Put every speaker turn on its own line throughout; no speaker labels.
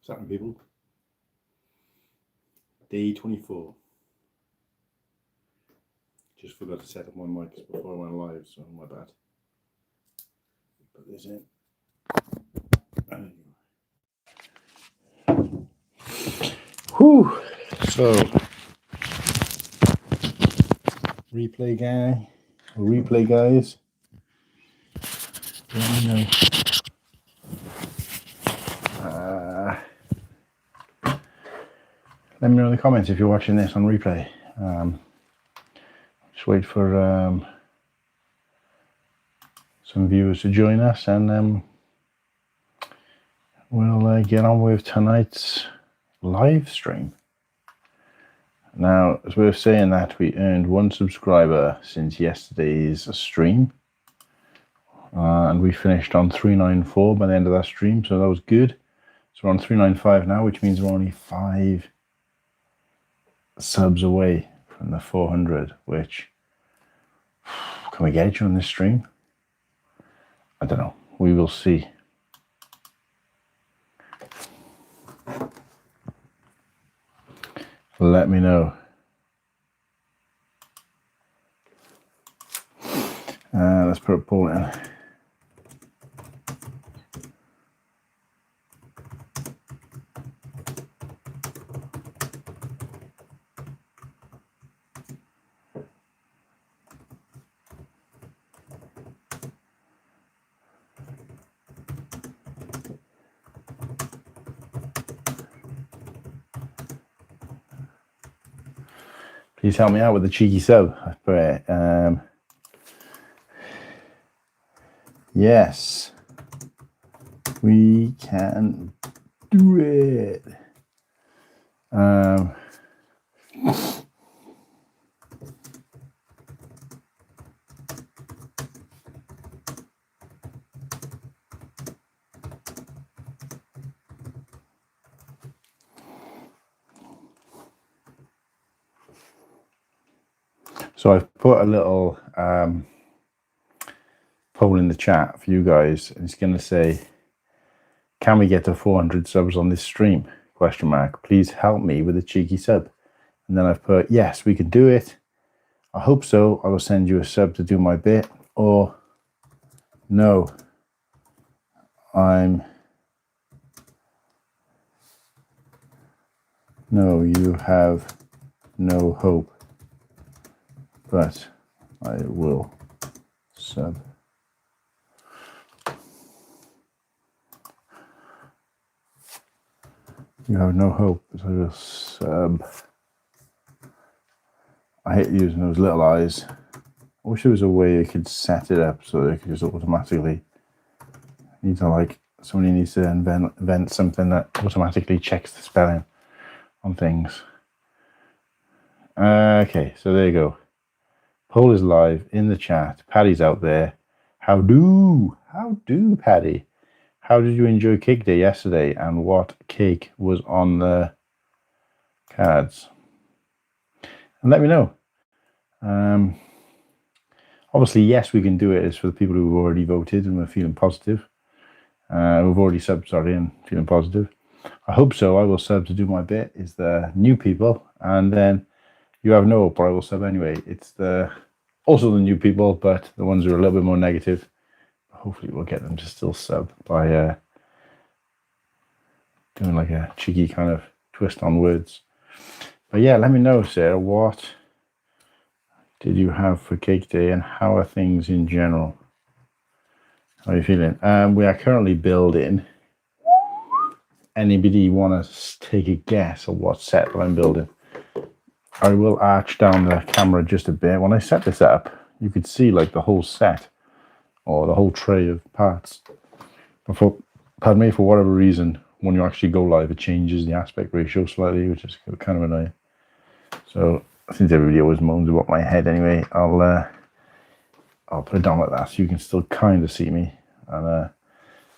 What's happening, people? Day 24. Just forgot to set up my mics before I went live, so my bad. Put this in. Whew. So, replay guys. Let me know. Let me know in the comments if you're watching this on replay. Just wait for some viewers to join us, and we'll get on with tonight's live stream. Now, it's worth saying that we earned 1 subscriber since yesterday's stream, and we finished on 394 by the end of that stream, so that was good. So we're on 395 now, which means we're only 5 subs away from the 400, which, can we get you on this stream? I don't know. We will see. Let me know. Let's put a poll in. Please help me out with the cheeky sub. Yes, we can do it. So I've put a little poll in the chat for you guys, and it's going to say, can we get to 400 subs on this stream? Question mark. Please help me with a cheeky sub. And then I've put, yes, we can do it. I hope so. I will send you a sub to do my bit. Or, no, no, you have no hope, but I will sub. You have no hope, but I will sub. I hate using those little eyes. I wish there was a way you could set it up so they could just automatically, somebody needs to invent something that automatically checks the spelling on things. Okay, so there you go. Poll is live in the chat. Paddy's out there. How do, Paddy? How did you enjoy Cake Day yesterday, and what cake was on the cards? And let me know. Obviously, yes, we can do it. It's for the people who have already voted and we're feeling positive. We've already subbed, and feeling positive. I hope so. I will sub to do my bit. Is the new people, and then you have no hope, but I will sub anyway. It's also the new people, but the ones who are a little bit more negative. Hopefully we'll get them to still sub by doing like a cheeky kind of twist on words. But yeah, let me know, Sarah, what did you have for Cake Day and how are things in general? How are you feeling? We are currently building. Anybody want to take a guess of what set that I'm building? I will arch down the camera just a bit. When I set this up, you could see like the whole set, or the whole tray of parts. But pardon me, for whatever reason, when you actually go live, it changes the aspect ratio slightly, which is kind of annoying. So since everybody always moans about my head anyway, I'll put it down like that so you can still kind of see me and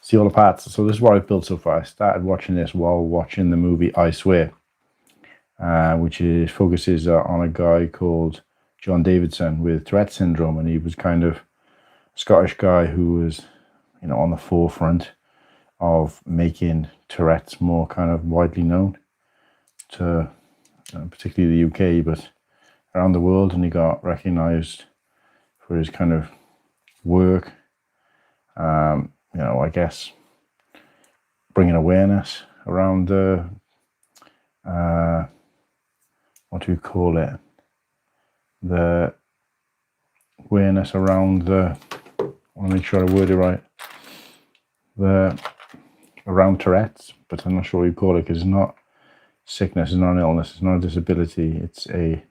see all the parts. So this is what I've built so far. I started watching this while watching the movie I Swear, which focuses on a guy called John Davidson with Tourette syndrome, and he was kind of Scottish guy who was, on the forefront of making Tourette's more kind of widely known to particularly the UK, but around the world, and he got recognised for his kind of work. You know, I guess bringing awareness around the what do you call it? The awareness around the. I want to make sure I word it right. The around Tourette's, but I'm not sure what you call it because it's not sickness, it's not an illness, it's not a disability. It's a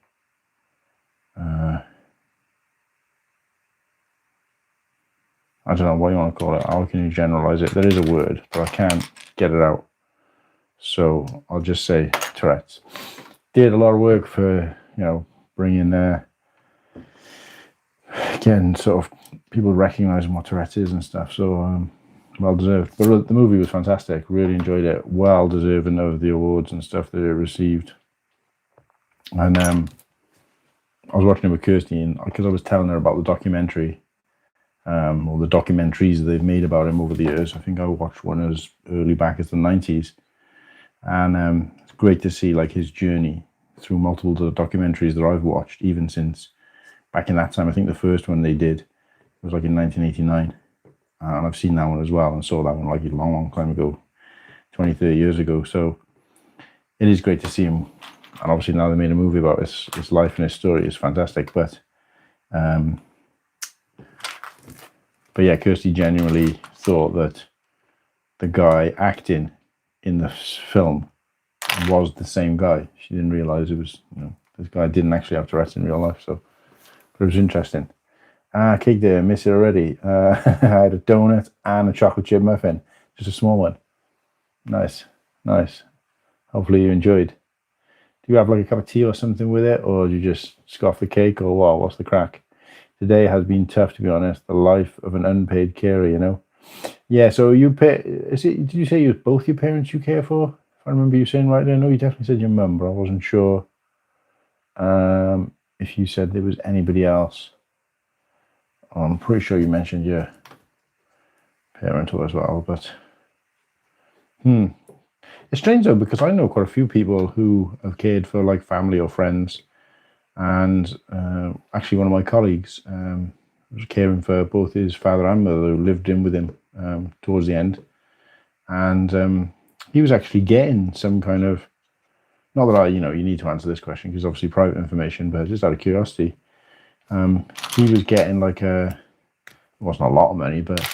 I don't know what you want to call it. How can you generalize it? There is a word, but I can't get it out. So I'll just say Tourette's. Did a lot of work for, you know, bringing again, sort of people recognizing what Tourette's is and stuff. So well deserved. But the movie was fantastic. Really enjoyed it. Well deserving of the awards and stuff that it received. And I was watching it with Kirsty, and because I was telling her about the documentary. Or the documentaries they've made about him over the years. I think I watched one as early back as the 90s. And it's great to see like his journey through multiple documentaries that I've watched, even since back in that time. I think the first one they did was like in 1989. And I've seen that one as well and saw that one like a long, long time ago, 20, 30 years ago. So it is great to see him. And obviously now they made a movie about his life and his story. It's fantastic. But yeah, Kirsty genuinely thought that the guy acting in the film was the same guy. She didn't realize it was, you know, this guy didn't actually have Tourette's in real life. So, but it was interesting. Cake there, miss it already. I had a donut and a chocolate chip muffin, just a small one. Nice, nice. Hopefully you enjoyed. Do you have like a cup of tea or something with it, or do you just scoff the cake, or what? What's the crack? Today has been tough, to be honest. The life of an unpaid carer, you know. Yeah. So you pay. Did you say both your parents you care for? If I remember you saying right there. I know you definitely said your mum, but I wasn't sure if you said there was anybody else. I'm pretty sure you mentioned your parental as well, but it's strange though, because I know quite a few people who have cared for like family or friends. And actually, one of my colleagues was caring for both his father and mother, who lived in with him towards the end. And he was actually getting some kind of, not that you need to answer this question because obviously private information, but just out of curiosity, he was getting like it wasn't a lot of money, but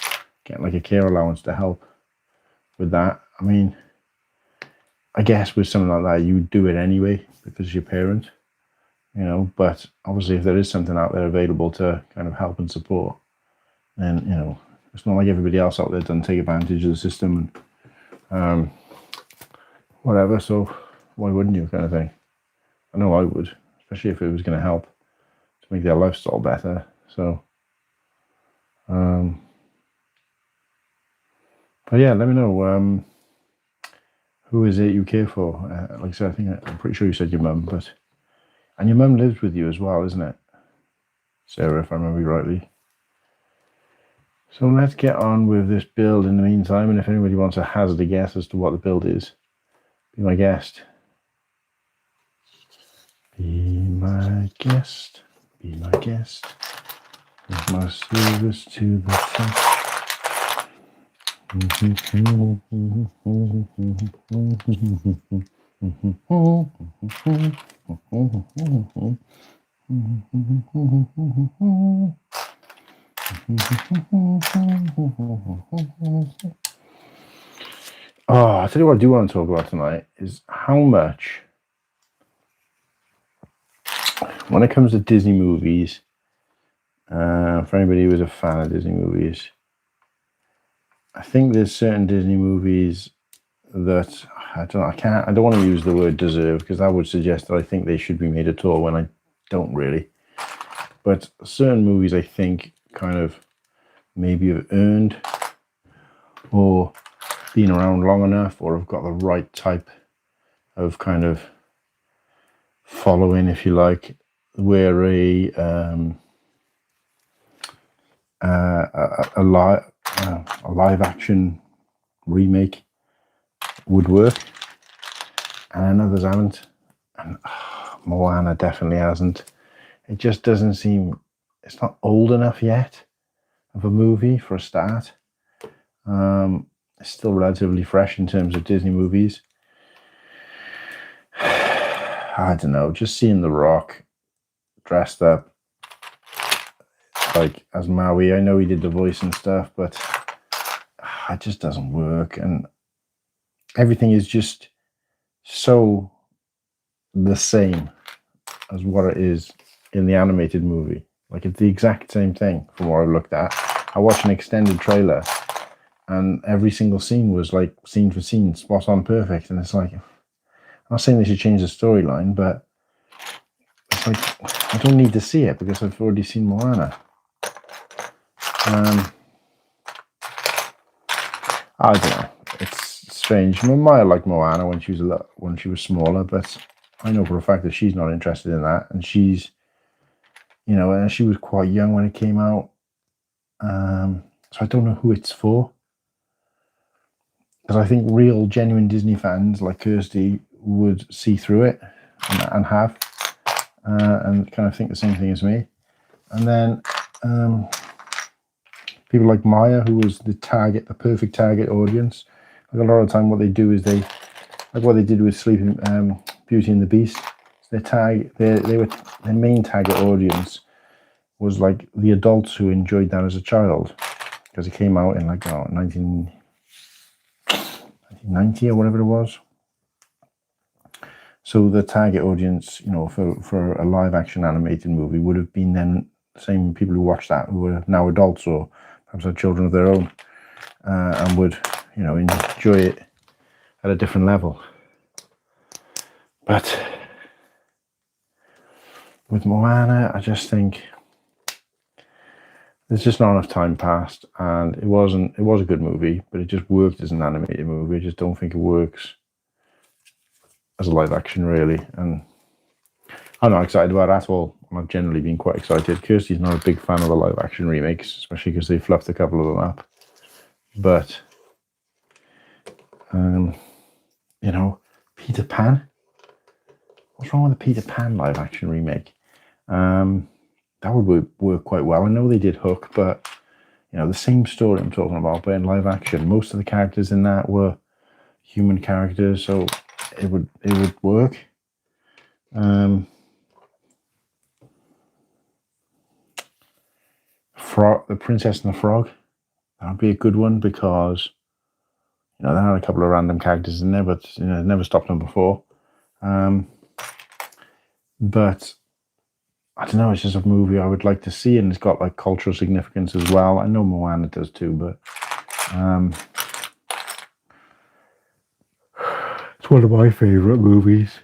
getting like a care allowance to help with that. I mean, I guess with something like that, you do it anyway because you're your parent. You know, but obviously if there is something out there available to kind of help and support, then, you know, it's not like everybody else out there doesn't take advantage of the system and whatever, so why wouldn't you, kind of thing. I know I would, especially if it was going to help to make their lifestyle better. So but yeah, let me know who is it you care for. Like I said, I'm pretty sure you said your mum, but and your mum lives with you as well, isn't it, Sarah, if I remember rightly? So let's get on with this build in the meantime, and if anybody wants a hazard a guess as to what the build is, be my guest. Be my guest. Be my guest. With my service to the test. I'll tell you what I do want to talk about tonight is how much, when it comes to Disney movies, for anybody who is a fan of Disney movies, I think there's certain Disney movies that I don't want to use the word deserve, because that would suggest that I think they should be made at all, when I don't really. But certain movies I think kind of maybe have earned or been around long enough, or have got the right type of kind of following, if you like, where a live action remake would work, and others haven't. And Moana definitely hasn't. It just doesn't seem, it's not old enough yet of a movie for a start. It's still relatively fresh in terms of Disney movies. I don't know, just seeing The Rock dressed up like as Maui, I know he did the voice and stuff, but it just doesn't work, and everything is just so the same as what it is in the animated movie. Like, it's the exact same thing from what I've looked at. I watched an extended trailer and every single scene was like scene for scene, spot on perfect, and it's like, I'm not saying they should change the storyline, but it's like, I don't need to see it because I've already seen Moana. I don't know. It's strange. Maya liked Moana when she was smaller, but I know for a fact that she's not interested in that, and she's, you know, and she was quite young when it came out. So I don't know who it's for, because I think real, genuine Disney fans like Kirsty would see through it and have, and kind of think the same thing as me. And then people like Maya, who was the perfect target audience. Like, a lot of the time what they do is like what they did with Sleeping Beauty and the Beast. Their main target audience was like the adults who enjoyed that as a child, because it came out in like 1990 or whatever it was. So the target audience, you know, for a live action animated movie would have been then the same people who watched that, who are now adults or perhaps have children of their own, and would, you know, enjoy it at a different level. But with Moana, I just think there's just not enough time passed, and it was a good movie, but it just worked as an animated movie. I just don't think it works as a live action, really, and I'm not excited about it at all. I've generally been quite excited. Kirsty's not a big fan of the live action remakes, especially because they fluffed a couple of them up. But you know, Peter Pan. What's wrong with the Peter Pan live action remake? That would work quite well. I know they did Hook, but you know, the same story I'm talking about, but in live action. Most of the characters in that were human characters, so it would work. The Princess and the Frog, that would be a good one, because you know, they had a couple of random characters in there, but you know, never stopped them before. But I don't know, it's just a movie I would like to see, and it's got like cultural significance as well. I know Moana does too, but it's one of my favorite movies.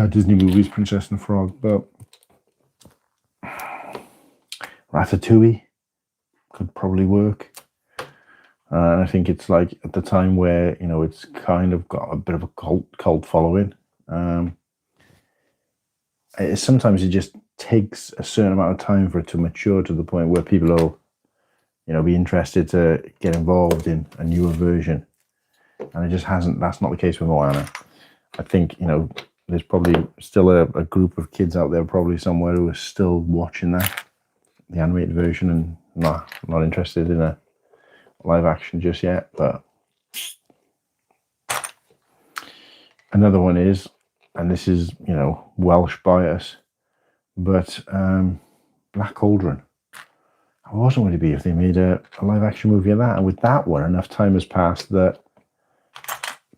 Disney movies, Princess and the Frog, but Ratatouille could probably work. And I think it's like at the time where, you know, it's kind of got a bit of a cult following. Sometimes it just takes a certain amount of time for it to mature to the point where people will, you know, be interested to get involved in a newer version. And it just hasn't. That's not the case with Moana. I think, you know, there's probably still a group of kids out there, probably somewhere, who are still watching the animated version, and not interested in a live action just yet. But another one is, and this is, you know, Welsh bias, but Black Cauldron. I wasn't going to be if they made a live action movie of that. And with that one, enough time has passed that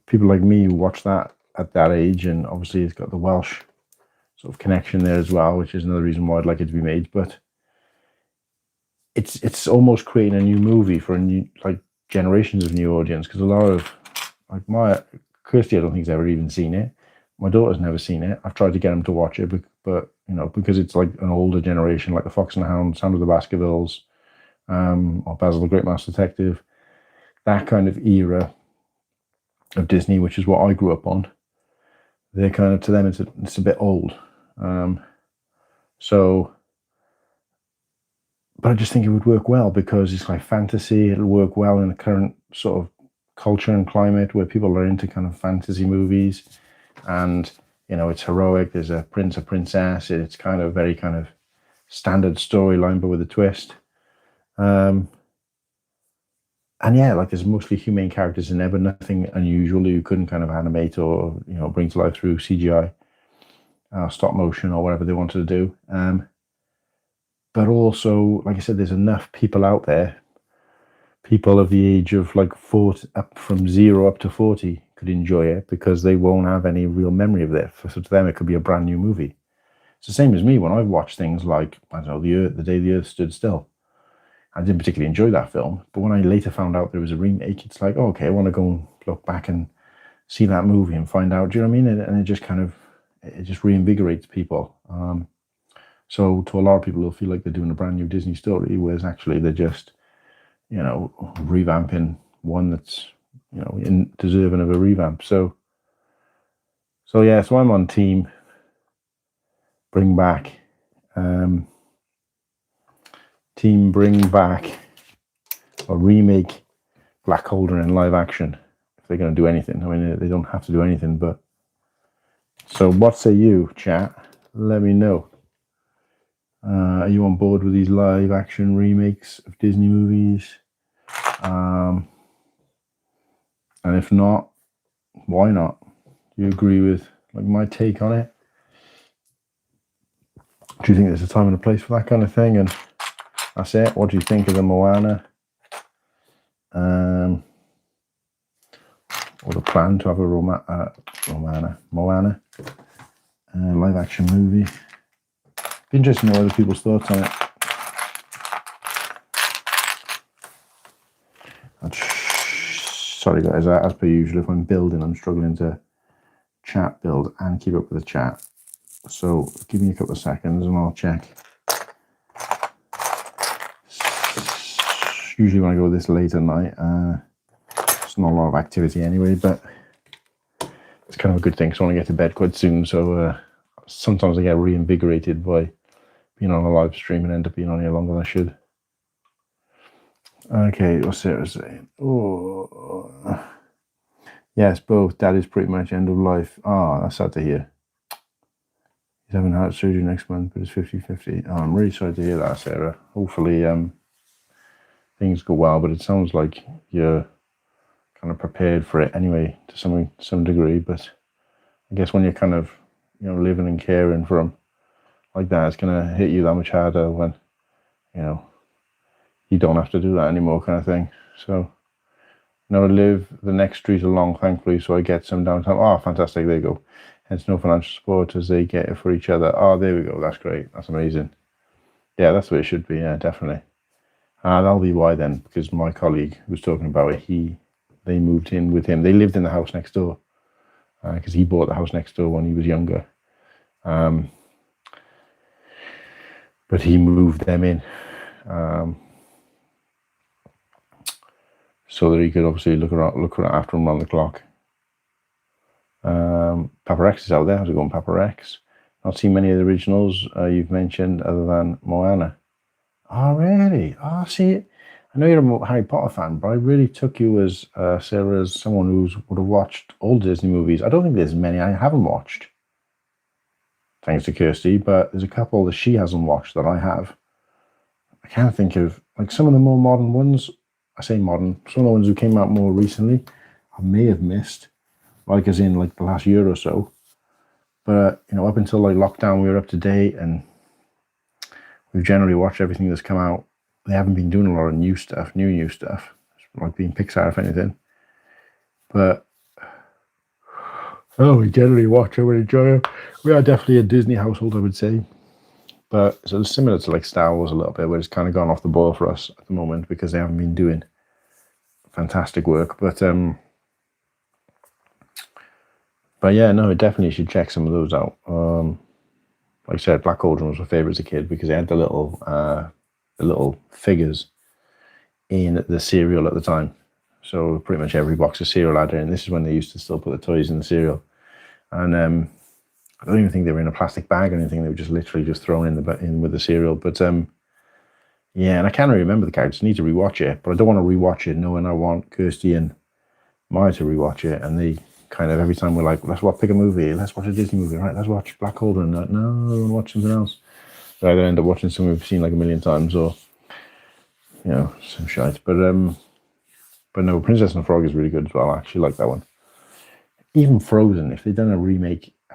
people like me who watch that at that age, and obviously it's got the Welsh sort of connection there as well, which is another reason why I'd like it to be made. But it's almost creating a new movie for a new, like, generations of new audience, because a lot of, like, Kirsty, I don't think has ever even seen it. My daughter's never seen it. I've tried to get them to watch it, but you know, because it's like an older generation, like The Fox and the Hound, Sound of the Baskervilles, or Basil the Great Mouse Detective, that kind of era of Disney, which is what I grew up on. They're kind of, to them, it's a bit old. So but I just think it would work well because it's like fantasy. It'll work well in the current sort of culture and climate where people are into kind of fantasy movies, and it's heroic. There's a prince, a princess. It's kind of very kind of standard storyline, but with a twist. And yeah, like there's mostly humane characters in there, but nothing unusual you couldn't kind of animate or bring to life through CGI, stop motion or whatever they wanted to do. But also, like I said, there's enough people out there. People of the age of like 40, up from 0 up to 40 could enjoy it because they won't have any real memory of it. So to them, it could be a brand new movie. It's the same as me when I've watched things like, I don't know, The Day the Earth Stood Still. I didn't particularly enjoy that film, but when I later found out there was a remake, it's like, oh, okay, I want to go and look back and see that movie and find out, do you know what I mean? And it just kind of, it just reinvigorates people. So to a lot of people, they'll feel like they're doing a brand new Disney story, whereas actually they're just, revamping one that's, deserving of a revamp. So yeah, so I'm on team bring back or remake Black Cauldron in live action if they're going to do anything. I mean, they don't have to do anything, but so what say you, chat? Let me know. Are you on board with these live action remakes of Disney movies? And if not, why not? Do you agree with like my take on it? Do you think there's a time and a place for that kind of thing? And that's it. What do you think of the Moana? Or the plan to have a Moana live action movie? Be interesting to know other people's thoughts on it. Sorry guys, as per usual, if I'm building, I'm struggling to chat build and keep up with the chat. So give me a couple of seconds and I'll check. Usually when I go this late at night, it's not a lot of activity anyway, but it's kind of a good thing because I want to get to bed quite soon. So sometimes I get reinvigorated by being on a live stream and end up being on here longer than I should. Okay, what's Sarah saying? Oh, yes, both. Dad is pretty much end of life. Ah, that's sad to hear. He's having heart surgery next month, but it's 50-50. Oh, I'm really sorry to hear that, Sarah. Hopefully things go well, but it sounds like you're kind of prepared for it anyway to some degree. But I guess when you're kind of living and caring for him like that, it's gonna hit you that much harder when you don't have to do that anymore, kind of thing. So I live the next street along, thankfully, so I get some downtime. Oh, fantastic, there you go. Hence no financial support as they get it for each other. Oh, there we go, that's great, that's amazing. Yeah, that's what it should be, yeah, definitely. That'll be why then, because my colleague who was talking about it, they moved in with him. They lived in the house next door because he bought the house next door when he was younger. But he moved them in so that he could obviously look after him around the clock. Papa Rex is out there. How's it going, Papa Rex? Not seen many of the originals you've mentioned other than Moana. Oh, really? Oh, see, I know you're a Harry Potter fan, but I really took you as Sarah as someone who would have watched all Disney movies. I don't think there's many I haven't watched, thanks to Kirsty, but there's a couple that she hasn't watched that I have. I can't think of, like, some of the more modern ones. I say modern, some of the ones who came out more recently, I may have missed, like as in like the last year or so. But, up until like lockdown, we were up to date and we've generally watched everything that's come out. They haven't been doing a lot of new stuff, like being Pixar, if anything. But, we generally watch them and enjoy them. We are definitely a Disney household, I would say. But so it's similar to like Star Wars a little bit, where it's kind of gone off the boil for us at the moment because they haven't been doing fantastic work. But yeah, no, definitely should check some of those out. Like I said, Black Cauldron was my favorite as a kid because they had the little figures in the cereal at the time. So pretty much every box of cereal had it, and this is when they used to still put the toys in the cereal. And I don't even think they were in a plastic bag or anything. They were just literally just thrown in with the cereal. But Yeah, and I can't really remember the characters. I need to rewatch it, but I don't want to rewatch it knowing I want Kirsty and Maya to rewatch it, and they kind of every time we're like, let's pick a movie, let's watch a Disney movie, right? Let's watch Black Hole, and like, no, I want to watch something else. But either end up watching something we've seen like a million times, or some shite. But no, Princess and the Frog is really good as well. I actually like that one. Even Frozen, if they'd done a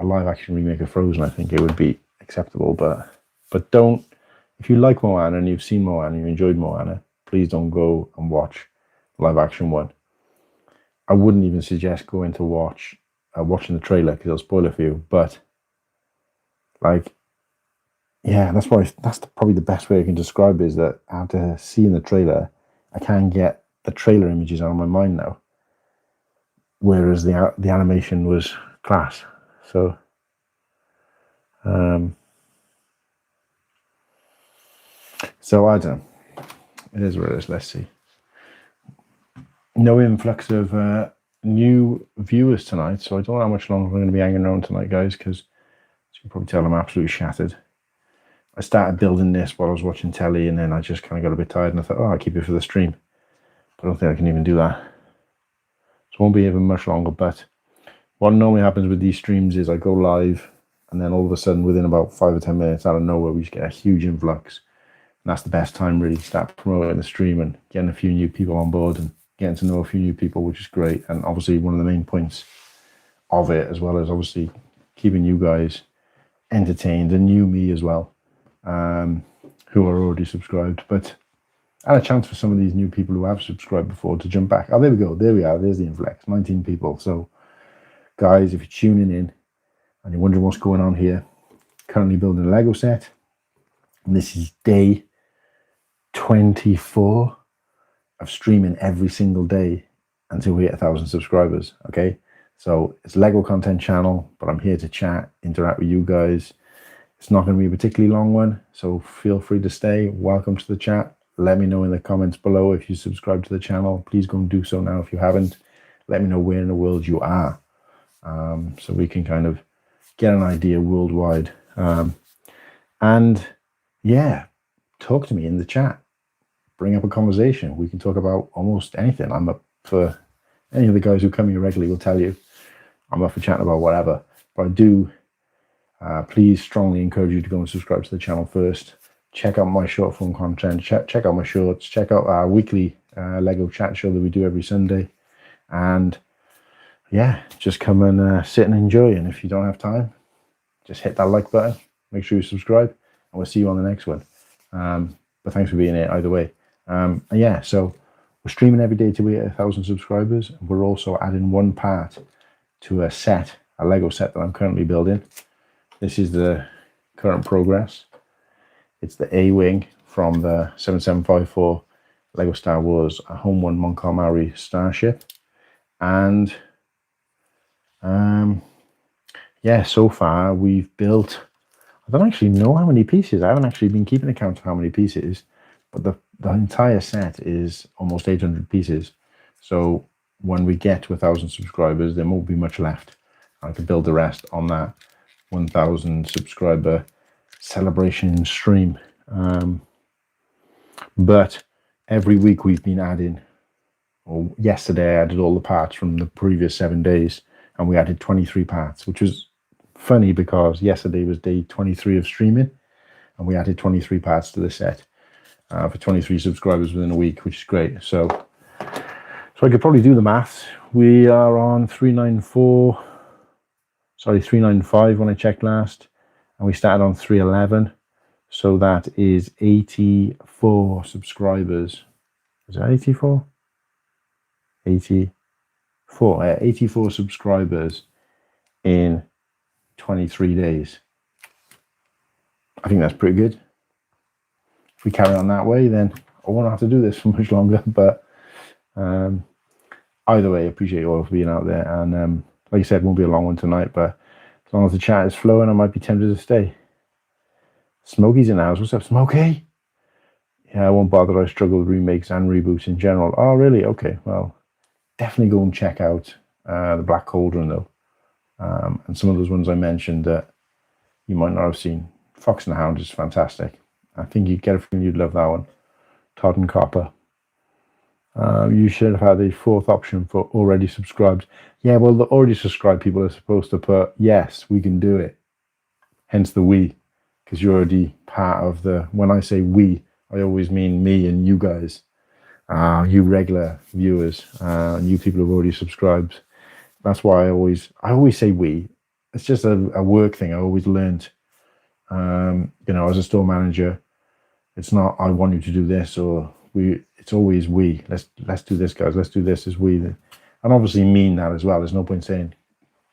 live action remake of Frozen, I think it would be acceptable. But don't, if you like Moana and you've seen Moana and you enjoyed Moana, please don't go and watch the live action one. I wouldn't even suggest going to watching the trailer because it'll spoil it for you. But like, yeah, that's probably the best way I can describe it, is that after seeing the trailer, I can't get the trailer images out of my mind now. Whereas the animation was class. So, I don't know. It is what it is. Let's see. No influx of new viewers tonight, so I don't know how much longer we're going to be hanging around tonight, guys, because as you can probably tell, I'm absolutely shattered. I started building this while I was watching telly, and then I just kind of got a bit tired, and I thought, I'll keep it for the stream. But I don't think I can even do that. So it won't be even much longer, but what normally happens with these streams is I go live, and then all of a sudden, within about 5 or 10 minutes, out of nowhere, we just get a huge influx. And that's the best time, really, to start promoting the stream and getting a few new people on board and getting to know a few new people, which is great. And obviously, one of the main points of it, as well as obviously keeping you guys entertained, and you, me as well, who are already subscribed. But I had a chance for some of these new people who have subscribed before to jump back. Oh, there we go. There we are. There's the influx. 19 people. So, guys, if you're tuning in and you're wondering what's going on here, currently building a Lego set. And this is day 24 of streaming every single day until we hit 1,000 subscribers. Okay, so it's Lego content channel, but I'm here to chat, interact with you guys. It's not going to be a particularly long one, so feel free to stay. Welcome to the chat. Let me know in the comments below if you subscribe to the channel. Please go and do so now if you haven't. Let me know where in the world you are, so we can kind of get an idea worldwide. And yeah, talk to me in the chat. Bring up a conversation. We can talk about almost anything. I'm up for, any of the guys who come here regularly will tell you I'm up for chatting about whatever. But I do please strongly encourage you to go and subscribe to the channel first. Check out my short form content. Check out my shorts. Check out our weekly Lego chat show that we do every Sunday. And yeah, just come and sit and enjoy. And if you don't have time, just hit that like button. Make sure you subscribe, and we'll see you on the next one. But thanks for being here either way. And yeah, so we're streaming every day till we hit 1,000 subscribers. And we're also adding one part to a Lego set that I'm currently building. This is the current progress. It's the A-Wing from the 7754 Lego Star Wars Home One Mon Calamari starship. And yeah, so far we've built, I don't actually know how many pieces. I haven't actually been keeping account of how many pieces, but the entire set is almost 800 pieces. So when we get to 1,000 subscribers, there won't be much left. I can build the rest on that 1,000 subscriber celebration stream. But every week we've been adding, or yesterday I added all the parts from the previous 7 days, and we added 23 parts, which was funny because yesterday was day 23 of streaming, and we added 23 parts to the set for 23 subscribers within a week, which is great. So I could probably do the maths. We are on 395 when I checked last, and we started on 311. So that is 84 subscribers. Is that 84? 84 subscribers in 23 days. I think that's pretty good. If we carry on that way, then I won't have to do this for much longer. But either way, I appreciate you all for being out there. And like I said, it won't be a long one tonight, but as long as the chat is flowing, I might be tempted to stay. Smokey's in the house. What's up, Smokey? Yeah, I won't bother. I struggle with remakes and reboots in general. Oh, really? Okay, well, definitely go and check out the Black Cauldron, though. And some of those ones I mentioned that you might not have seen. Fox and the Hound is fantastic. I think you'd get a feeling you'd love that one. Todd and Copper. You should have had a fourth option for already subscribed. Yeah, well, the already subscribed people are supposed to put, yes, we can do it. Hence the we, because you're already part of the, when I say we, I always mean me and you guys, you regular viewers, and you people who've already subscribed. That's why I always say we. It's just a work thing. I always learned, as a store manager, it's not, I want you to do this, or we, it's always we. Let's do this, guys. Let's do this as we. And obviously mean that as well. There's no point saying,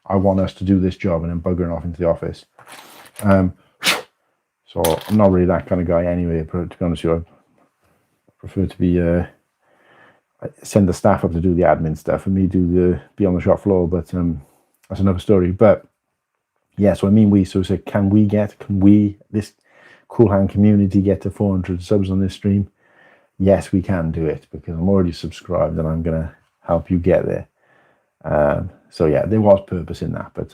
I want us to do this job and then buggering off into the office. So I'm not really that kind of guy anyway, to be honest with you. I prefer to be, send the staff up to do the admin stuff and me be on the shop floor, but that's another story. But yeah, so I mean we, so can we, this Cool Hand community, get to 400 subs on this stream? Yes, we can do it, because I'm already subscribed and I'm going to help you get there. So yeah, there was purpose in that, but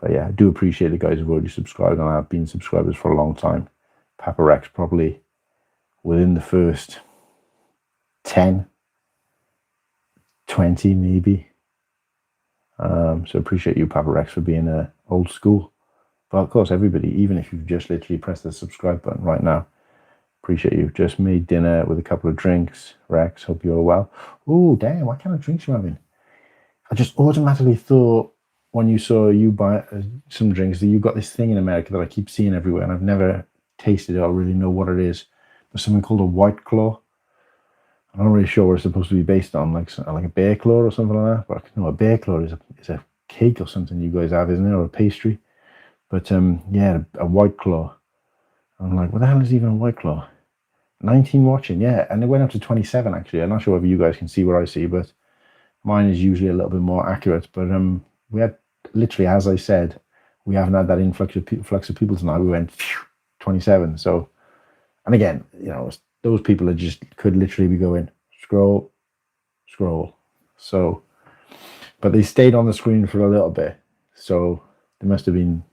yeah, I do appreciate the guys who've already subscribed, and I've been subscribers for a long time. Papa Rex probably within the first 10, 20 maybe. So appreciate you, Papa Rex, for being old school. But of course, everybody, even if you've just literally pressed the subscribe button right now, appreciate you. Just made dinner with a couple of drinks. Rex, hope you're well. Oh, damn, what kind of drinks you having? I just automatically thought, when you saw you buy some drinks, that you got this thing in America that I keep seeing everywhere, and I've never tasted it or really know what it is. There's something called a White Claw. I'm not really sure what it's supposed to be based on, like a bear claw or something like that. But no, a bear claw is a cake or something you guys have, isn't it, or a pastry? But yeah, a White Claw. I'm like, what the hell is even a White Claw? 19 watching, yeah, and it went up to 27 actually. I'm not sure whether you guys can see what I see, but mine is usually a little bit more accurate. But we had literally, as I said, we haven't had that influx of people tonight. We went 27. So, and again, those people could literally be going scroll. So, but they stayed on the screen for a little bit. So they must have been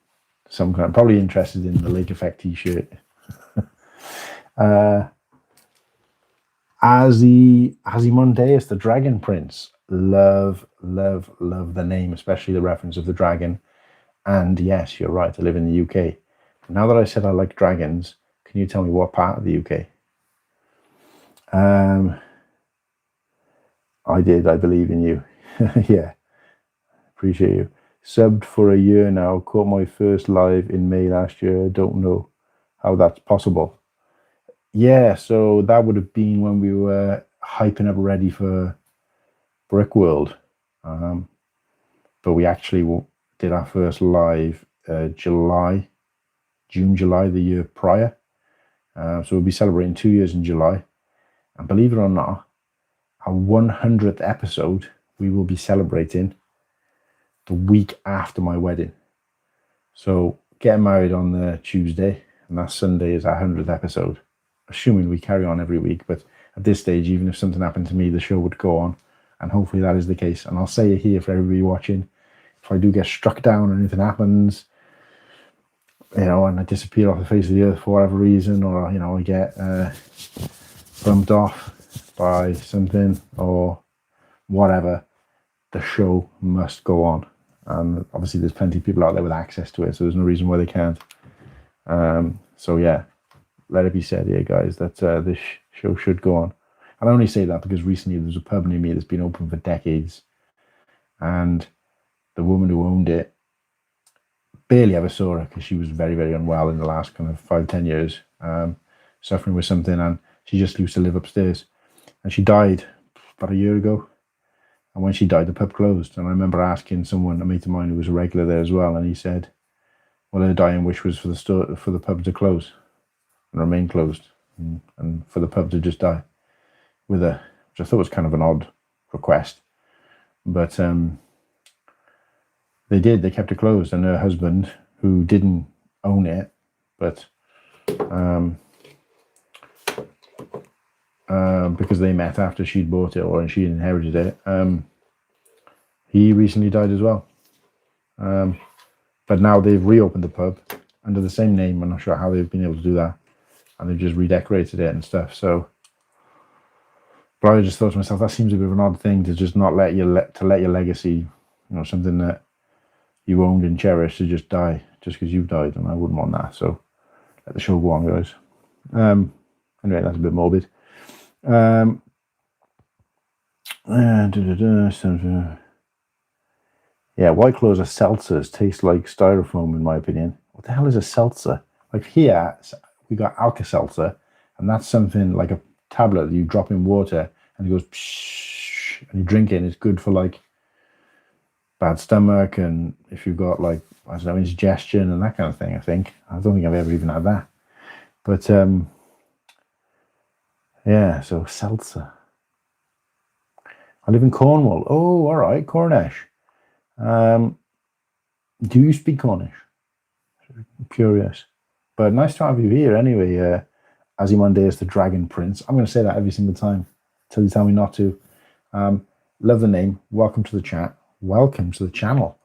some kind, probably interested in the Lake Effect t-shirt. Ozymandias, the Dragon Prince. Love the name, especially the reference of the dragon. And yes, you're right, I live in the UK. Now that I said I like dragons, can you tell me what part of the UK? I did, I believe in you. Yeah, appreciate you. Subbed for a year now, caught my first live in May last year. Don't know how that's possible. Yeah, so that would have been when we were hyping up ready for Brickworld. But we actually did our first live June, July, the year prior. So we'll be celebrating 2 years in July. And believe it or not, our 100th episode, we will be celebrating the week after my wedding. So getting married on the Tuesday, and that Sunday is our 100th episode. Assuming we carry on every week, but at this stage, even if something happened to me, the show would go on, and hopefully that is the case. And I'll say it here for everybody watching: if I do get struck down or anything happens, and I disappear off the face of the earth for whatever reason, or I get bumped off by something or whatever, the show must go on. And obviously, there's plenty of people out there with access to it, so there's no reason why they can't. So yeah. Let it be said here, guys, that this show should go on. And I only say that because recently there's a pub near me that's been open for decades. And the woman who owned it, barely ever saw her because she was very, very unwell in the last kind of 5-10 years, suffering with something. And she just used to live upstairs. And she died about a year ago. And when she died, the pub closed. And I remember asking someone, a mate of mine who was a regular there as well, and he said, well, her dying wish was for the pub to close and remain closed, and for the pub to just die with her, which I thought was kind of an odd request. But they kept it closed, and her husband, who didn't own it, but because they met after she'd bought it or she inherited it, he recently died as well. But now they've reopened the pub under the same name. I'm not sure how they've been able to do that. and they've just redecorated it and stuff. So, but I just thought to myself, that seems a bit of an odd thing to just not let your legacy, something that you owned and cherished, to just die just because you've died, and I wouldn't want that. So let the show go on, guys. Anyway, that's a bit morbid. Yeah, White Claws are seltzers. Taste like styrofoam, in my opinion. What the hell is a seltzer? Like here, we got Alka-Seltzer, and that's something like a tablet that you drop in water, and it goes psh, and you drink it, and it's good for like bad stomach, and if you've got like, I don't know, indigestion and that kind of thing. I don't think I've ever even had that. But yeah, so seltzer. I live in Cornwall. Oh, all right, Cornish. Do you speak Cornish? I'm curious. But nice to have you here anyway, Ozymandias the Dragon Prince. I'm going to say that every single time till you tell me not to. Love the name. Welcome to the chat. Welcome to the channel.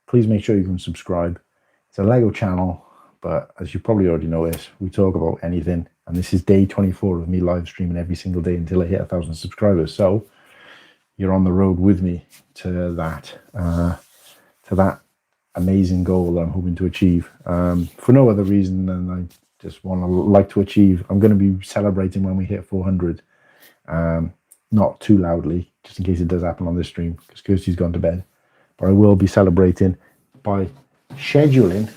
Please make sure you can subscribe. It's a Lego channel, but as you probably already noticed, we talk about anything. And this is day 24 of me live streaming every single day until I hit 1,000 subscribers. So you're on the road with me to that amazing goal that I'm hoping to achieve, for no other reason than I just like to achieve. I'm going to be celebrating when we hit 400, not too loudly, just in case it does happen on this stream, because Kirsty's gone to bed. But I will be celebrating by scheduling.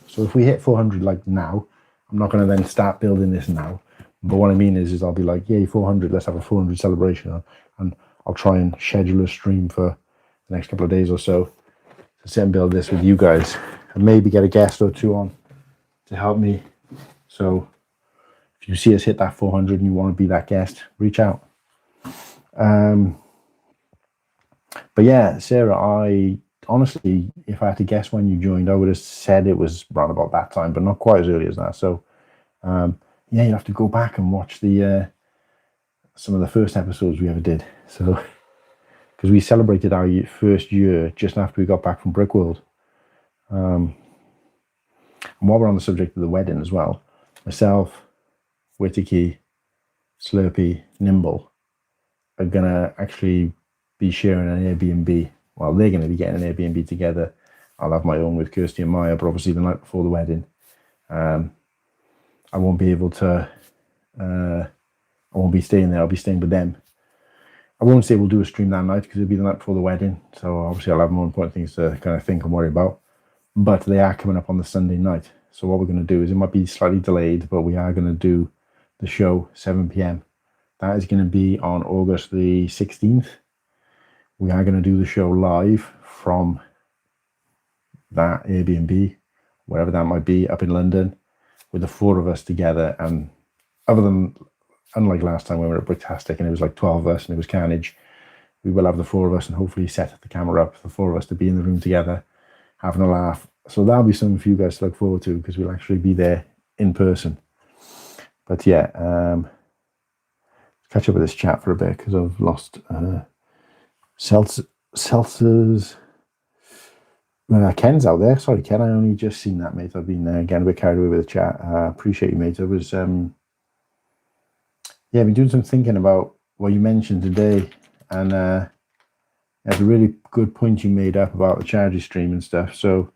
So if we hit 400 like now, I'm not going to then start building this now. But what I mean is I'll be like, yay, 400, let's have a 400 celebration. And I'll try and schedule a stream for the next couple of days or so to sit and build this with you guys, and maybe get a guest or two on to help me. So if you see us hit that 400 and you want to be that guest, reach out. But yeah, Sarah, I honestly, if I had to guess when you joined, I would have said it was around about that time, but not quite as early as that. So yeah, you'll have to go back and watch the some of the first episodes we ever did. So because we celebrated our first year just after we got back from Brickworld. And while we're on the subject of the wedding as well, myself, Whittaky, Slurpee, Nimble are going to actually be sharing an Airbnb. Well, they're going to be getting an Airbnb together. I'll have my own with Kirsty and Maya, but obviously the night before the wedding, I won't be able to, I won't be staying there. I'll be staying with them. I won't say we'll do a stream that night because it'll be the night before the wedding. So obviously I'll have more important things to kind of think and worry about. But they are coming up on the Sunday night. So what we're going to do is, it might be slightly delayed, but we are going to do the show 7 p.m. That is going to be on August the 16th. We are going to do the show live from that Airbnb, wherever that might be, up in London, with the four of us together. And unlike last time when we were at Bricktastic and it was like 12 of us and it was carnage, we will have the four of us and hopefully set the camera up for the four of us to be in the room together, having a laugh. So that'll be something for you guys to look forward to, because we'll actually be there in person. But yeah, let's catch up with this chat for a bit, because I've lost Seltzers. Ken's out there. Sorry, Ken, I only just seen that, mate. I've been getting a bit carried away with the chat. Appreciate you, mate. I was yeah, I've been doing some thinking about what you mentioned today, and there's a really good point you made up about the charity stream and stuff. So,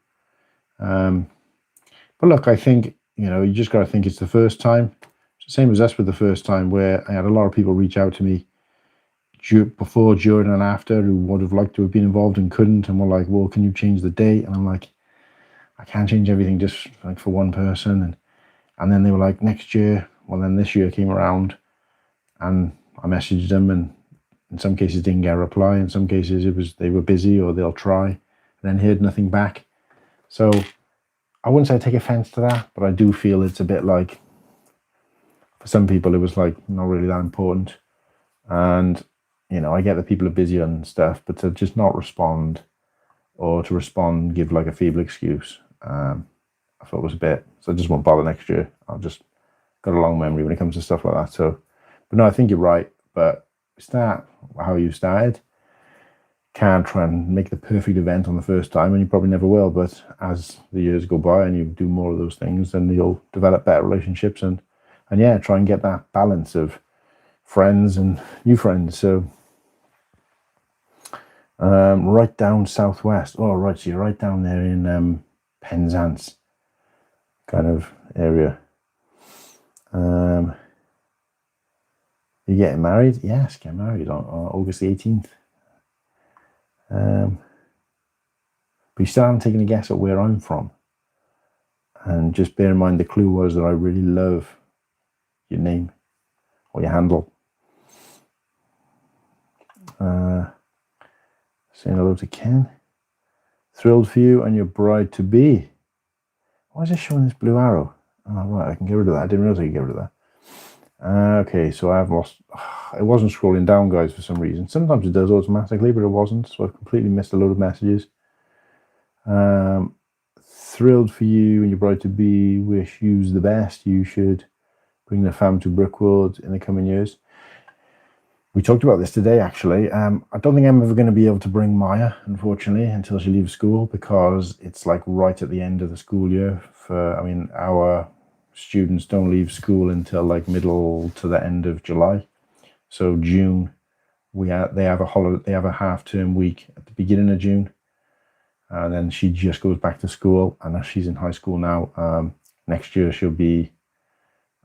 but look, I think, you just got to think it's the first time. It's the same as us with the first time, where I had a lot of people reach out to me before, during, and after, who would have liked to have been involved and couldn't, and were like, well, can you change the date? And I'm like, I can't change everything just like for one person. And then they were like, next year. Well, then this year came around, and I messaged them, and in some cases didn't get a reply. In some cases it was they were busy, or they'll try, and then heard nothing back. So I wouldn't say I take offense to that, but I do feel it's a bit like, for some people it was like not really that important. And I get that people are busy and stuff, but to just not respond, or to respond give like a feeble excuse, I thought was a bit. So I just won't bother next year. I'll just got a long memory when it comes to stuff like that. So, but no, I think you're right. But start how you started. Can't try and make the perfect event on the first time, and you probably never will. But as the years go by and you do more of those things, then you'll develop better relationships. And and yeah, try and get that balance of friends and new friends. So right down southwest. Oh, right, so you're right down there in Penzance kind of area. You're getting married? Yes, get married on August the 18th. But you still haven't taken a guess at where I'm from. And just bear in mind, the clue was that I really love your name or your handle. Saying hello to Ken. Thrilled for you and your bride-to-be. Why is it showing this blue arrow? Oh, right, I can get rid of that. I didn't realize I could get rid of that. Okay, so I've lost... It wasn't scrolling down, guys, for some reason. Sometimes it does automatically, but it wasn't. So I've completely missed a load of messages. Thrilled for you and your bride-to-be. Wish you the best. You should bring the fam to Brookwood in the coming years. We talked about this today, actually. I don't think I'm ever going to be able to bring Maya, unfortunately, until she leaves school, because it's like right at the end of the school year. Our students don't leave school until like middle to the end of July. So June, they have a holiday. They have a half-term week at the beginning of June, and then she just goes back to school. And as she's in high school now, next year she'll be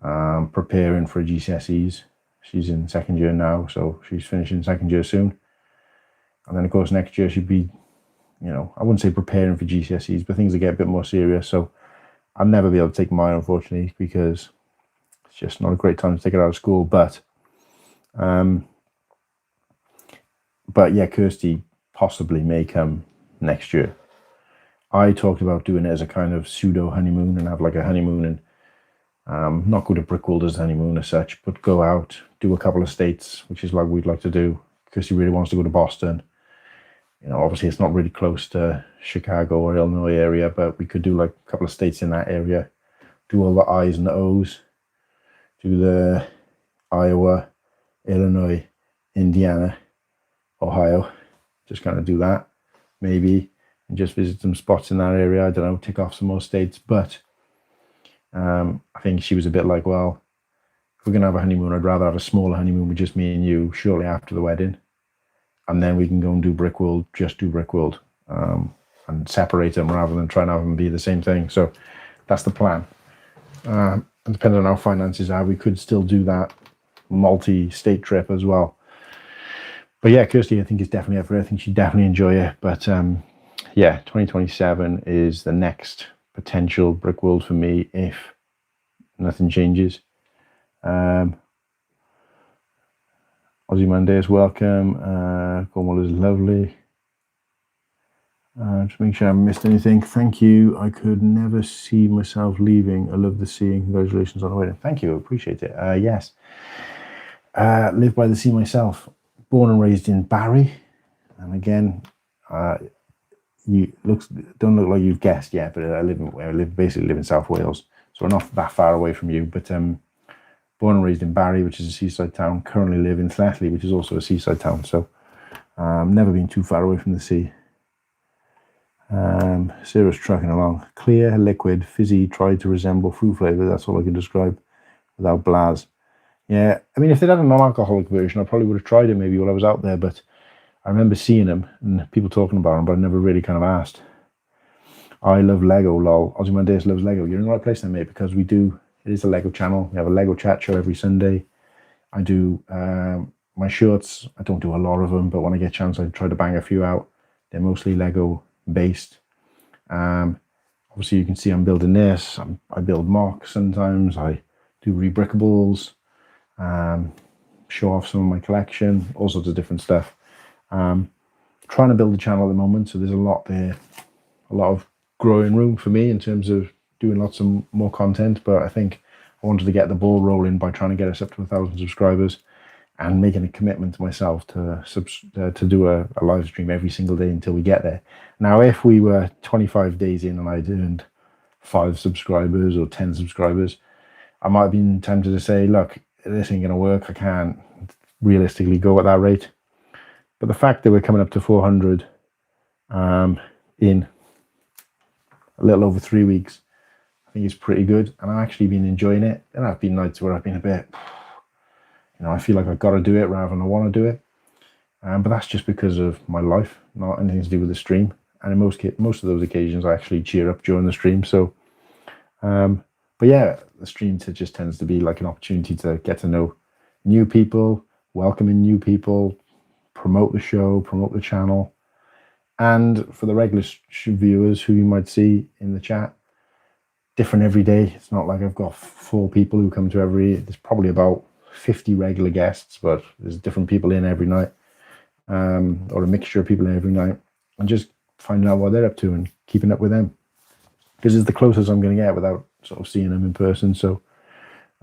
preparing for GCSEs. She's in second year now, so she's finishing second year soon. And then, of course, next year she'd be, I wouldn't say preparing for GCSEs, but things will get a bit more serious. So I'll never be able to take mine, unfortunately, because it's just not a great time to take it out of school. But yeah, Kirsty possibly may come next year. I talked about doing it as a kind of pseudo honeymoon and have like a honeymoon and not go to Brookwood as a honeymoon as such, but go out, do a couple of states, which is like we'd like to do. Kirsty really wants to go to Boston. Obviously it's not really close to Chicago or Illinois area, but we could do like a couple of states in that area, do all the I's and the O's, do the Iowa, Illinois, Indiana, Ohio, just kind of do that, maybe, and just visit some spots in that area. I don't know, tick off some more states, but I think she was a bit like, well, if we're going to have a honeymoon, I'd rather have a smaller honeymoon with just me and you shortly after the wedding. And then we can go and do Brookwood, just do Brookwood, and separate them rather than try and have them be the same thing. So that's the plan. And depending on how finances are, we could still do that multi-state trip as well. But yeah, Kirsty, I think is definitely up for it. I think she'd definitely enjoy it. But yeah, 2027 is the next potential Brookwood for me if nothing changes. Aussie Mondays, welcome. Cornwall is lovely. Just make sure I haven't missed anything. Thank you. I could never see myself leaving. I love the sea. Congratulations on the wedding. Thank you. I appreciate it. Yes. Live by the sea myself. Born and raised in Barry. And again, you don't look like you've guessed yet, but I basically live in South Wales, so we're not that far away from you. But born and raised in Barry, which is a seaside town. Currently live in Llethley, which is also a seaside town. So never been too far away from the sea. Sarah's trucking along. Clear, liquid, fizzy, tried to resemble fruit flavour. That's all I can describe without blaz. Yeah, I mean, if they'd had a non-alcoholic version, I probably would have tried it maybe while I was out there, but I remember seeing them and people talking about them, but I never really kind of asked. I love Lego, lol. Aussie Mondays loves Lego. You're in the right place then, mate, because it is a Lego channel. We have a Lego chat show every Sunday. I do my shorts. I don't do a lot of them, but when I get a chance, I try to bang a few out. They're mostly Lego based. Obviously, you can see I'm building this. I build mocks sometimes. I do rebrickables. Show off some of my collection, all sorts of different stuff. Trying to build a channel at the moment, so there's a lot there, a lot of growing room for me in terms of doing lots of more content. But I think I wanted to get the ball rolling by trying to get us up to 1,000 subscribers and making a commitment to myself to do a live stream every single day until we get there. Now, if we were 25 days in and I'd earned 5 subscribers or 10 subscribers, I might have been tempted to say, look, this ain't going to work. I can't realistically go at that rate. But the fact that we're coming up to 400 in a little over 3 weeks, I think it's pretty good, and I've actually been enjoying it. And I've been nights where I've been a bit, I feel like I've got to do it rather than I want to do it. But that's just because of my life, not anything to do with the stream. And in most of those occasions, I actually cheer up during the stream. So, but yeah, the stream just tends to be like an opportunity to get to know new people, welcoming new people, promote the show, promote the channel. And for the regular viewers who you might see in the chat, different every day. It's not like I've got 4 people who come to there's probably about 50 regular guests, but there's different people in every night, or a mixture of people in every night, and just finding out what they're up to and keeping up with them, because it's the closest I'm going to get without sort of seeing them in person. So,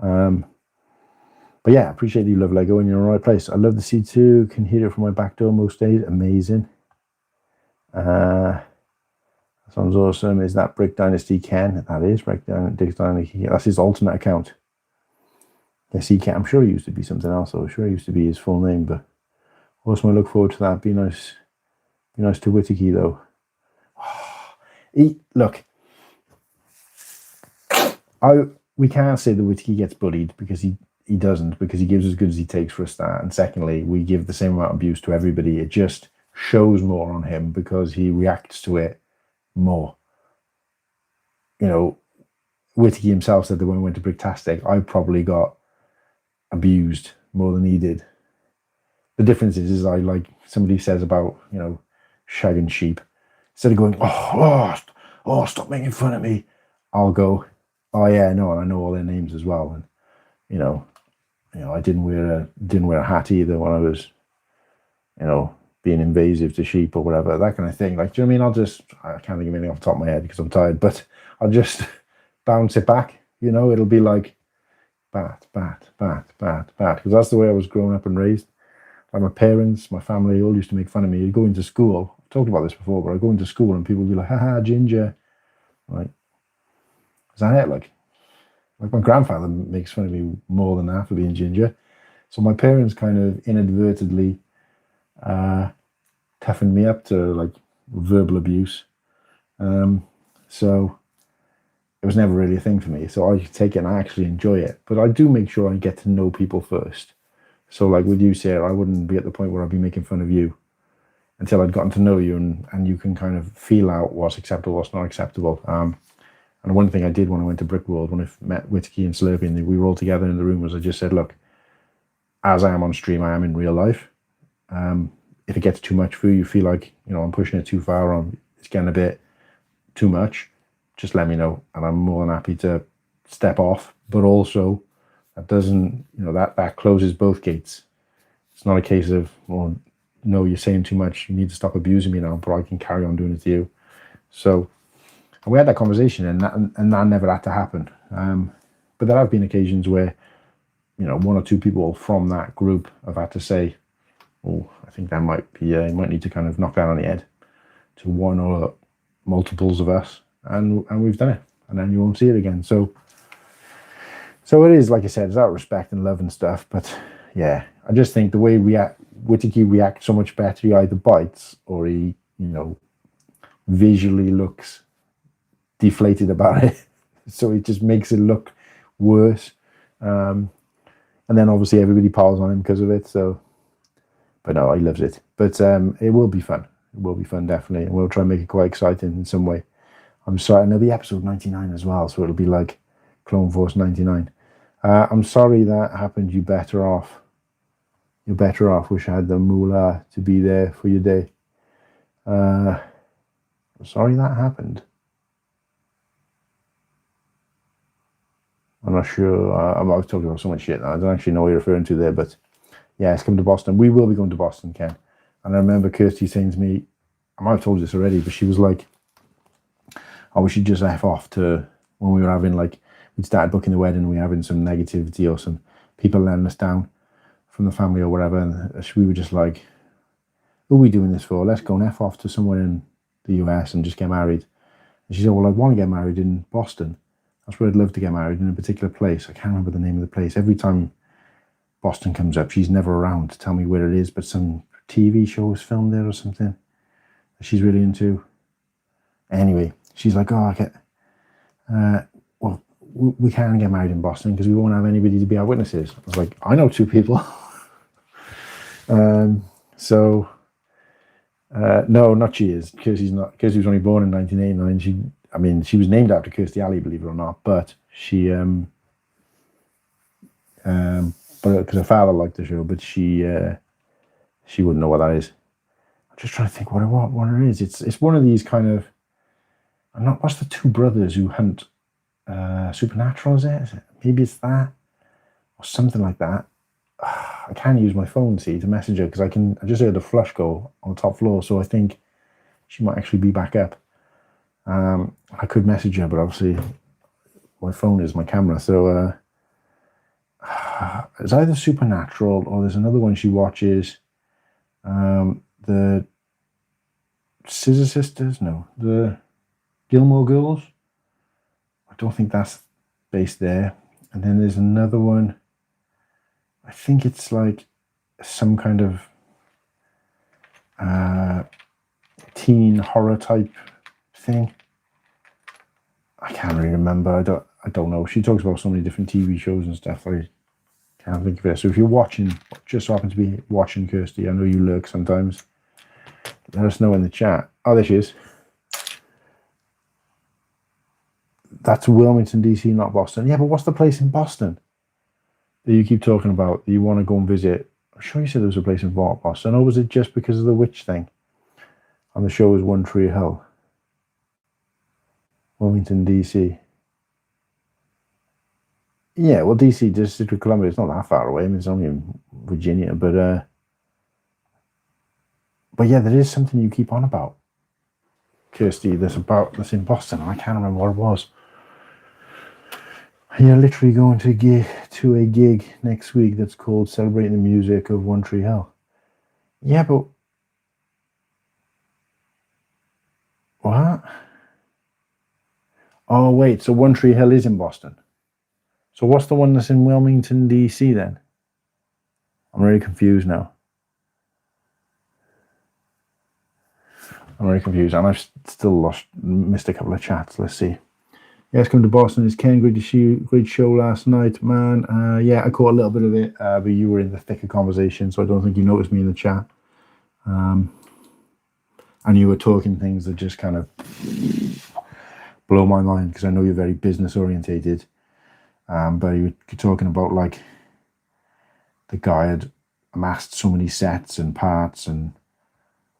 but yeah, I appreciate you love Lego and you're in the right place. I love the C2, can hear it from my back door most days. Amazing. Sounds awesome. Is that Brick Dynasty Ken? That is Brick Dynasty. That's his alternate account. Yes, he can. I'm sure he used to be something else. I'm sure he used to be his full name, but also I look forward to that. Be nice to Whittaky though. Look, we can't say that Whittaky gets bullied, because he doesn't, because he gives as good as he takes for a start. And secondly, we give the same amount of abuse to everybody. It just shows more on him because he reacts to it more. Whittaky himself said that when we went to Bricktastic, I probably got abused more than he did. The difference is I, like somebody says about, shagging sheep, instead of going, oh, stop making fun of me, I'll go, oh yeah, no, and I know all their names as well. And I didn't wear a hat either when I was, being invasive to sheep or whatever, that kind of thing. Like, do you know what I mean? I can't think of anything off the top of my head because I'm tired, but I'll just bounce it back. It'll be like bat, bat, bat, bat, bat, because that's the way I was growing up and raised. Like my parents, my family all used to make fun of me. You'd go into school, I've talked about this before, but I'd go into school and people would be like, haha, ginger. Like, is that it? Like my grandfather makes fun of me more than that for being ginger. So my parents kind of inadvertently toughened me up to like verbal abuse. So it was never really a thing for me. So I take it and I actually enjoy it. But I do make sure I get to know people first. So like with you, Sarah, I wouldn't be at the point where I'd be making fun of you until I'd gotten to know you, and you can kind of feel out what's acceptable, what's not acceptable. And one thing I did when I went to Brick World, when I met Whittaky and Slurpee, and we were all together in the room, was I just said, look, as I am on stream, I am in real life. If it gets too much for you, you feel like, I'm pushing it too far, or it's getting a bit too much, just let me know. And I'm more than happy to step off. But also, that doesn't, that closes both gates. It's not a case of, well, no, you're saying too much, you need to stop abusing me now, but I can carry on doing it to you. So, and we had that conversation, and that never had to happen. But there have been occasions where, 1 or 2 people from that group have had to say, oh, I think that might be, you might need to kind of knock that on the head to one or multiples of us, and we've done it, and then you won't see it again. So it is, like I said, it's out of respect and love and stuff. But yeah, I just think the way Whittaky reacts so much better, he either bites or he, visually looks deflated about it. So it just makes it look worse. And then obviously everybody piles on him because of it. So, but no, he loves it. But it will be fun. It will be fun, definitely. And we'll try and make it quite exciting in some way. I'm sorry, and it'll be episode 99 as well. So it'll be like Clone Force 99. I'm sorry that happened. You're better off. Wish I had the moolah to be there for your day. I'm sorry that happened. I'm not sure. I was talking about so much shit now. I don't actually know what you're referring to there, but yeah, it's coming to Boston. We will be going to Boston, Ken. And I remember Kirsty saying to me, I might have told you this already, but she was like, oh, we should just F off to when we were having, like, we'd started booking the wedding, we were having some negativity or some people letting us down from the family or whatever. And we were just like, who are we doing this for? Let's go and F off to somewhere in the US and just get married. And she said, well, I'd want to get married in Boston. That's where I'd love to get married, in a particular place. I can't remember the name of the place. Every time Boston comes up, she's never around to tell me where it is, but some TV show was filmed there or something that she's really into. Anyway, she's like, oh, I get, what we can get married in Boston because we won't have anybody to be our witnesses. I was like, I know 2 people. So no, not she is. Kirsty's not. Kirsty was only born in 1989. She was named after Kirstie Alley, believe it or not. But she, but because her father liked the show, but she wouldn't know what that is. I'm just trying to think what it is. It's one of these kind of. I'm not. What's the 2 brothers who hunt? Supernatural, is it? Maybe it's that or something like that. I can't use my phone, see, to message her because I just heard the flush go on the top floor, so I think she might actually be back up. I could message her, but obviously my phone is my camera, so it's either Supernatural or there's another one she watches. The Scissor Sisters, no, the Gilmore Girls. I don't think that's based there. And then there's another one. I think it's like some kind of teen horror type thing. I can't really remember. I don't know. She talks about so many different TV shows and stuff. I can't think of it. So if you're watching, just happen to be watching, Kirsty, I know you lurk sometimes. Let us know in the chat. Oh, there she is. That's Wilmington, DC, not Boston. Yeah, but what's the place in Boston that you keep talking about that you want to go and visit? I'm sure you said there was a place in Boston, or was it just because of the witch thing? And the show was One Tree Hill. Wilmington, DC. Yeah, well, DC, District of Columbia, it's not that far away. It's only in Virginia, but yeah, there is something you keep on about, Kirsty. That's in Boston. I can't remember what it was. You're literally going to a gig next week that's called Celebrating the Music of One Tree Hill. Yeah, but what? Oh, wait, so One Tree Hill is in Boston. So what's the one that's in Wilmington, DC then? I'm really confused now. I'm very confused, and I've still missed a couple of chats. Let's see. Yes, come to Boston. It's Ken. Great show last night, man. Yeah, I caught a little bit of it, but you were in the thick of conversation, so I don't think you noticed me in the chat. And you were talking things that just kind of blow my mind because I know you're very business orientated. But you were talking about like the guy had amassed so many sets and parts, and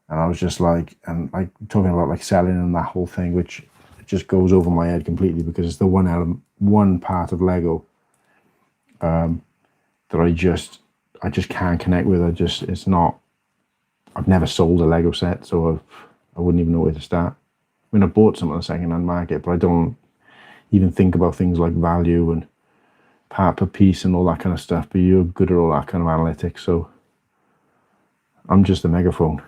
I was just like, and like talking about like selling and that whole thing, which just goes over my head completely because it's the one part of Lego that I just can't connect with. It's not. I've never sold a Lego set, so I wouldn't even know where to start. I mean, I bought some on the second-hand market, but I don't even think about things like value and part per piece and all that kind of stuff. But you're good at all that kind of analytics, so I'm just a megaphone.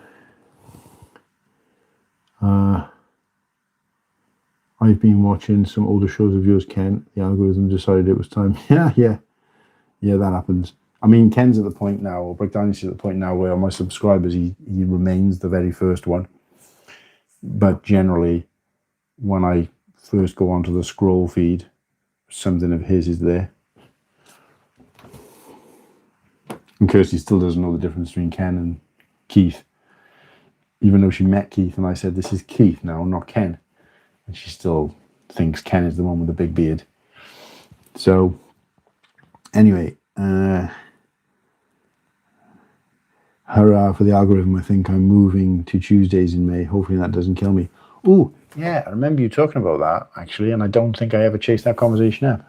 I've been watching some older shows of yours, Ken. The algorithm decided it was time. Yeah, that happens. I mean, Ken's at the point now, or Breakdown's at the point now where on my subscribers, he remains the very first one. But generally, when I first go onto the scroll feed, something of his is there. And Kirsty still doesn't know the difference between Ken and Keith. Even though she met Keith and I said, this is Keith now, not Ken. And she still thinks Ken is the one with the big beard. So, anyway, hurrah for the algorithm. I think I'm moving to Tuesdays in May. Hopefully that doesn't kill me. Oh, yeah, I remember you talking about that, actually, and I don't think I ever chased that conversation up.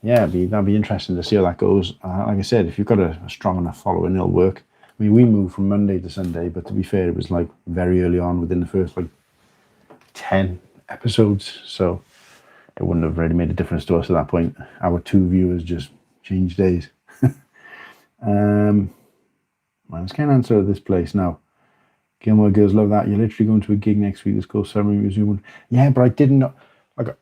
Yeah, that'd be interesting to see how that goes. Like I said, if you've got a strong enough following, it'll work. I mean, we moved from Monday to Sunday, but to be fair, it was like very early on within the first like 10 episodes, so it wouldn't have really made a difference to us at that point. Our 2 viewers just changed days. Let's get an answer at this place now. Gilmore Girls, love that. You're literally going to a gig next week that's called Ceremony Museum. Yeah, but I didn't know. Like,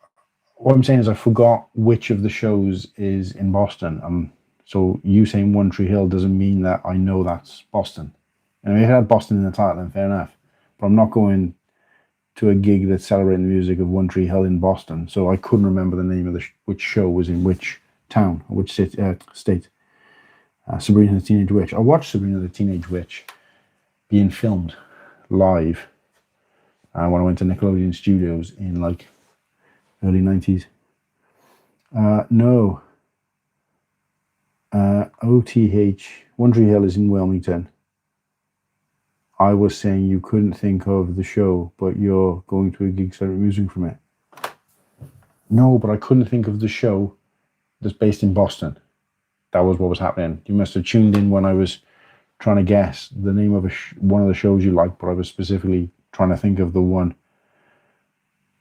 what I'm saying is I forgot which of the shows is in Boston. So you saying One Tree Hill doesn't mean that I know that's Boston. And if it had Boston in the title, then fair enough. But I'm not going to a gig that's celebrating the music of One Tree Hill in Boston. So I couldn't remember the name of which show was in which town, or which state. Sabrina the Teenage Witch. I watched Sabrina the Teenage Witch being filmed live when I went to Nickelodeon Studios in like early 90s. No. OTH, One Tree Hill is in Wilmington. I was saying you couldn't think of the show, but you're going to a gig celebrating music from it. No, but I couldn't think of the show that's based in Boston. That was what was happening. You must have tuned in when I was trying to guess the name of one of the shows you like, but I was specifically trying to think of the one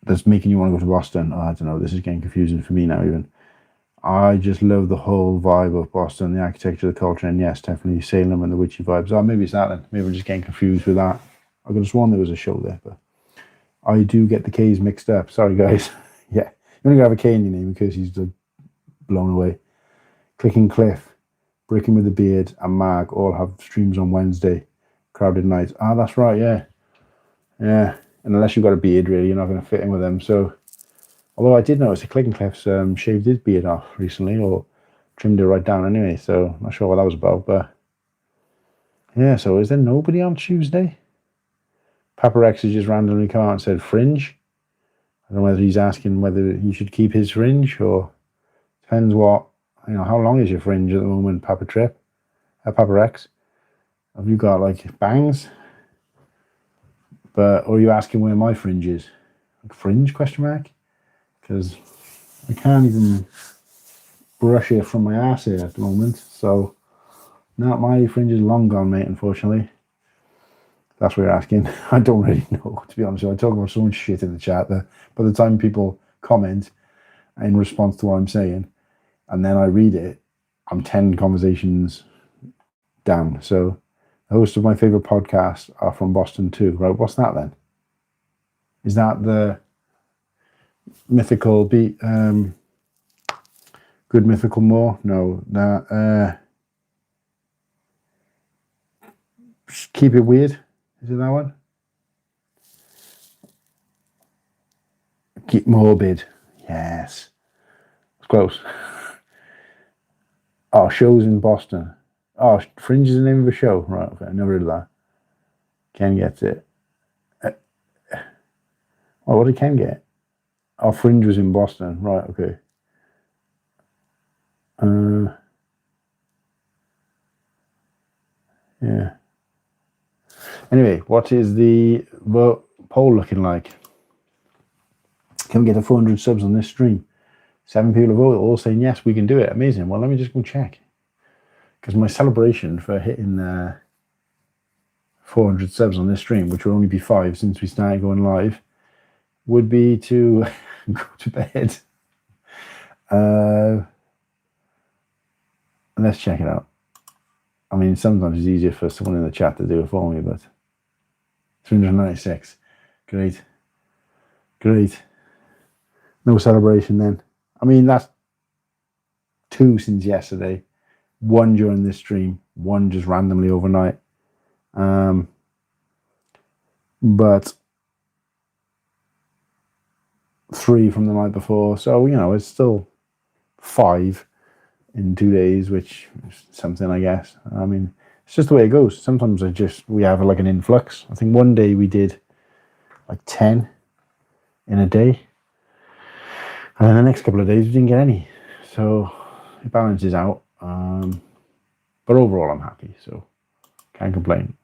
that's making you want to go to Boston. Oh, I don't know, this is getting confusing for me now even. I just love the whole vibe of Boston, the architecture, the culture, and yes, definitely Salem and the witchy vibes. Oh, maybe it's that then. Maybe I'm just getting confused with that. I could have sworn there was a show there, but I do get the K's mixed up. Sorry, guys. Yeah, you only have a K in your name because he's blown away. Clicking Cliff, Breaking with the Beard, and Mag all have streams on Wednesday. Crowded Nights. Ah, that's right, yeah. Yeah, and unless you've got a beard, really, you're not going to fit in with them, so... Although I did notice that Clicking Cliff's shaved his beard off recently, or trimmed it right down anyway, so not sure what that was about, but yeah, so is there nobody on Tuesday? Papa Rex has just randomly come out and said fringe. I don't know whether he's asking whether he should keep his fringe, or depends what, how long is your fringe at the moment, Papa Rex? Have you got like bangs? Or are you asking where my fringe is? Like fringe, question mark? Because I can't even brush it from my ass here at the moment. So, no, my fringe is long gone, mate, unfortunately. That's what you're asking. I don't really know, to be honest with you. I talk about so much shit in the chat that by the time people comment in response to what I'm saying, and then I read it, I'm 10 conversations down. So, the hosts of my favourite podcast are from Boston too, right? What's that then? Is that the... mythical beat, good mythical more? No, that keep it weird. Is it that one? Keep morbid. Yes, it's close. Oh, shows in Boston. Oh, Fringe is the name of a show, right? Okay, I never heard of that. Ken gets it. Oh, what did Ken get? Oh, Fringe was in Boston. Right, okay. Yeah. Anyway, what is the poll looking like? Can we get to 400 subs on this stream? 7 people have voted, all saying yes, we can do it. Amazing. Well, let me just go check. Because my celebration for hitting 400 subs on this stream, which will only be 5 since we started going live, would be to go to bed. Let's check it out. I mean, sometimes it's easier for someone in the chat to do it for me, but 396. Great. No celebration then. I mean, that's 2 since yesterday. 1 during this stream. 1 just randomly overnight. But 3 from the night before. So, it's still 5 in 2 days, which is something, I guess. I mean, it's just the way it goes. Sometimes we have like an influx. I think one day we did like 10 in a day. And then the next couple of days we didn't get any. So it balances out. But overall I'm happy, so can't complain.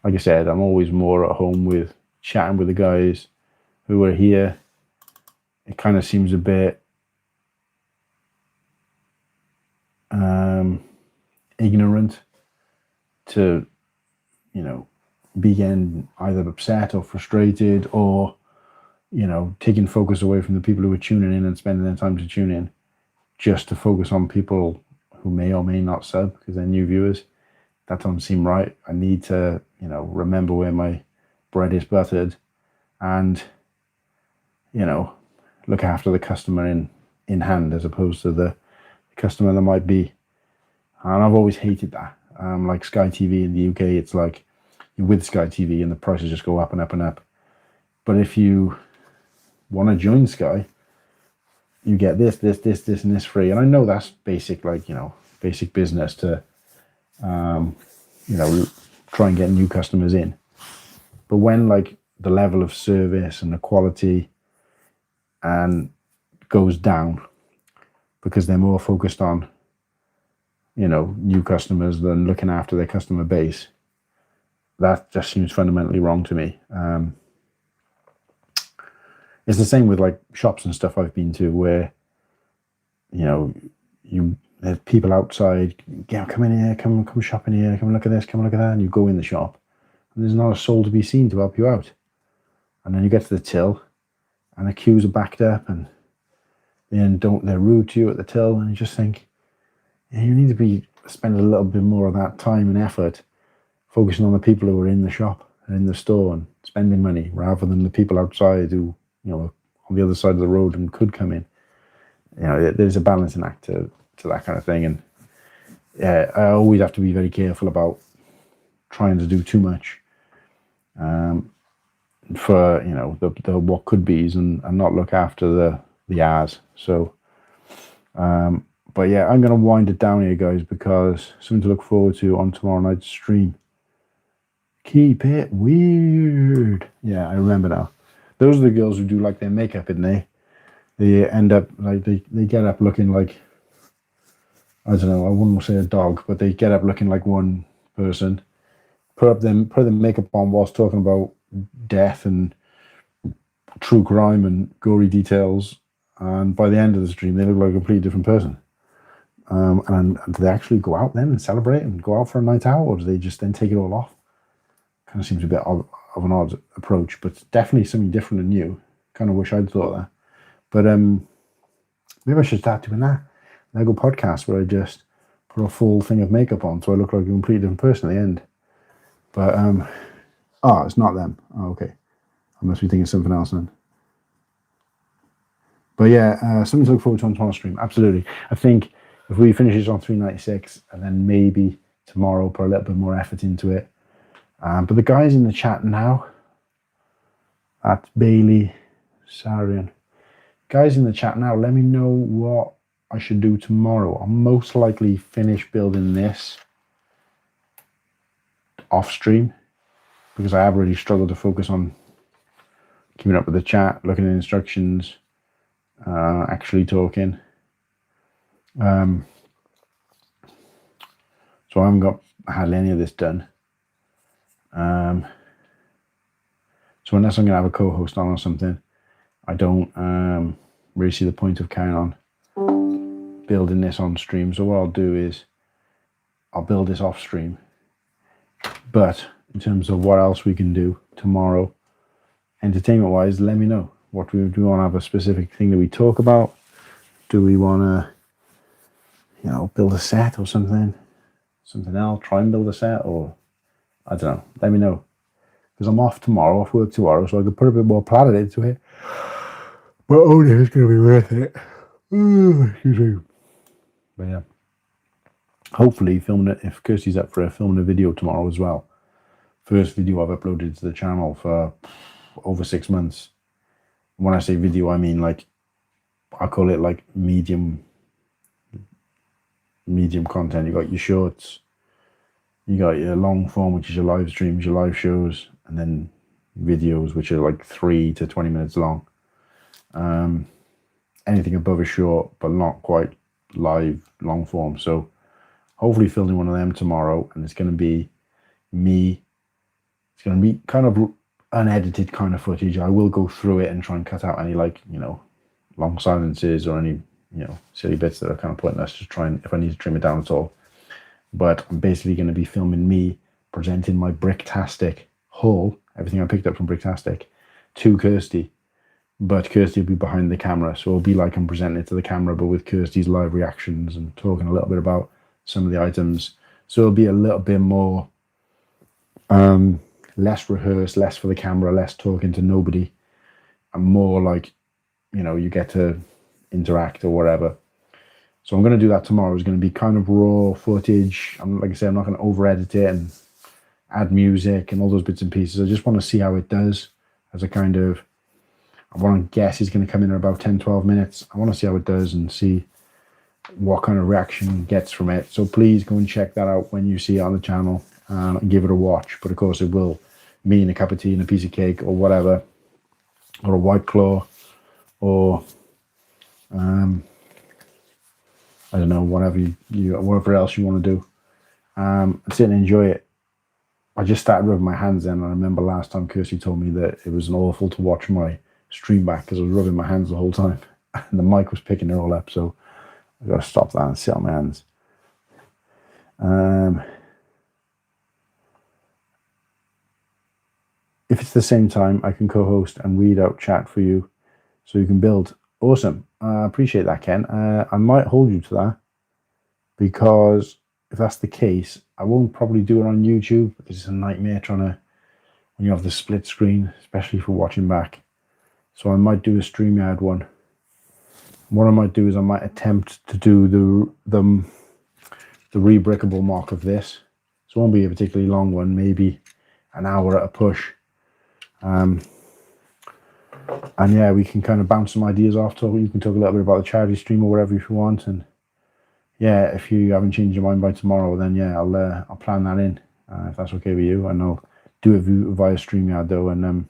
Like I said, I'm always more at home with chatting with the guys who are here. It kind of seems a bit ignorant to, be getting either upset or frustrated or, taking focus away from the people who are tuning in and spending their time to tune in just to focus on people who may or may not sub because they're new viewers. That doesn't seem right. I need to, remember where my bread is buttered and, look after the customer in hand as opposed to the customer that might be. And I've always hated that. Like Sky TV in the UK, it's like you're with Sky TV and the prices just go up and up and up. But if you want to join Sky, you get this, and this free. And I know that's basic, like, basic business to, try and get new customers in. But when like the level of service and the quality and goes down because they're more focused on, new customers than looking after their customer base, that just seems fundamentally wrong to me. It's the same with like shops and stuff I've been to where, there's people outside, come in here, come shop in here, come look at this, come look at that, and you go in the shop and there's not a soul to be seen to help you out. And then you get to the till and the queues are backed up and they're rude to you at the till, and you just think, you need to be spending a little bit more of that time and effort focusing on the people who are in the shop and in the store and spending money, rather than the people outside who, on the other side of the road and could come in. There's a balancing act to that kind of thing. And I always have to be very careful about trying to do too much for, the what could be's and not look after the as. So, but yeah, I'm going to wind it down here, guys, because something to look forward to on tomorrow night's stream. Keep it weird. Yeah, I remember now. Those are the girls who do like their makeup, isn't they? They end up like they get up looking like, I don't know, I wouldn't say a dog, but they get up looking like one person, put the makeup on whilst talking about death and true crime and gory details, and by the end of the stream they look like a completely different person. And do they actually go out then and celebrate and go out for a night out, or do they just then take it all off? Kind of seems a bit of an odd approach, but definitely something different and new. Kind of wish I'd thought of that. But maybe I should start doing that. Lego podcast where I just put a full thing of makeup on so I look like a completely different person at the end. But it's not them. Oh, okay. I must be thinking something else then. But yeah, something to look forward to on tomorrow's stream. Absolutely. I think if we finish this on 396 and then maybe tomorrow put a little bit more effort into it. But the guys in the chat now, that's Bailey, Sarian. Guys in the chat now, let me know what I should do tomorrow. I'll most likely finish building this off stream because I have really struggled to focus on keeping up with the chat, looking at instructions, actually talking. So I haven't got hardly any of this done. So unless I'm going to have a co-host on or something, I don't really see the point of carrying on building this on stream. So what I'll do is I'll build this off stream. But in terms of what else we can do tomorrow, entertainment wise, let me know. What do we want to have a specific thing that we talk about? Do we want to, build a set or something else? Try and build a set, or I don't know. Let me know. Because I'm off tomorrow, off work tomorrow, so I could put a bit more planet into it. But only if it's going to be worth it. Excuse me. But yeah. Hopefully filming it, if Kirsty's up for filming a video tomorrow as well. First video I've uploaded to the channel for over 6 months. When I say video, I mean like, I call it like medium content. You got your shorts, you got your long form, which is your live streams, your live shows, and then videos, which are like 3 to 20 minutes long. Anything above a short, but not quite live long form. So hopefully filming one of them tomorrow, and it's going to be me. It's going to be kind of unedited kind of footage. I will go through it and try and cut out any long silences or any silly bits that are kind of pointless. Just try and, if I need to trim it down at all. But I'm basically going to be filming me presenting my Bricktastic haul, everything I picked up from Bricktastic, to Kirsty. But Kirsty will be behind the camera, so it'll be like I'm presenting it to the camera, but with Kirsty's live reactions and talking a little bit about some of the items. So it'll be a little bit more less rehearsed, less for the camera, less talking to nobody, and more like, you get to interact or whatever. So I'm going to do that tomorrow. It's going to be kind of raw footage. Like I said, I'm not going to over edit it and add music and all those bits and pieces. I just want to see how it does. as a kind of, I want to guess he's going to come in about 10-12 minutes. I want to see how it does and see what kind of reaction it gets from it. So please go and check that out when you see it on the channel and give it a watch. But of course it will mean a cup of tea and a piece of cake or whatever, or a White Claw, or I don't know, whatever whatever else you want to do. Sit and enjoy it. I just started rubbing my hands in, and I remember last time Kirsty told me that it was awful to watch my stream back because I was rubbing my hands the whole time and the mic was picking it all up, so I've got to stop that and sit on my hands. If it's the same time, I can co-host and read out chat for you so you can build. Awesome. I appreciate that, Ken. I might hold you to that, because if that's the case, I won't probably do it on YouTube because it's a nightmare trying to, when you have the split screen, especially for watching back. So I might do a StreamYard one. What I might do is I might attempt to do the Rebrickable mock of this. So it won't be a particularly long one, maybe an hour at a push. And yeah, we can kind of bounce some ideas off. You can talk a little bit about the charity stream or whatever if you want. And yeah, if you haven't changed your mind by tomorrow, then yeah, I'll plan that in if that's okay with you. And I'll do it via StreamYard though, and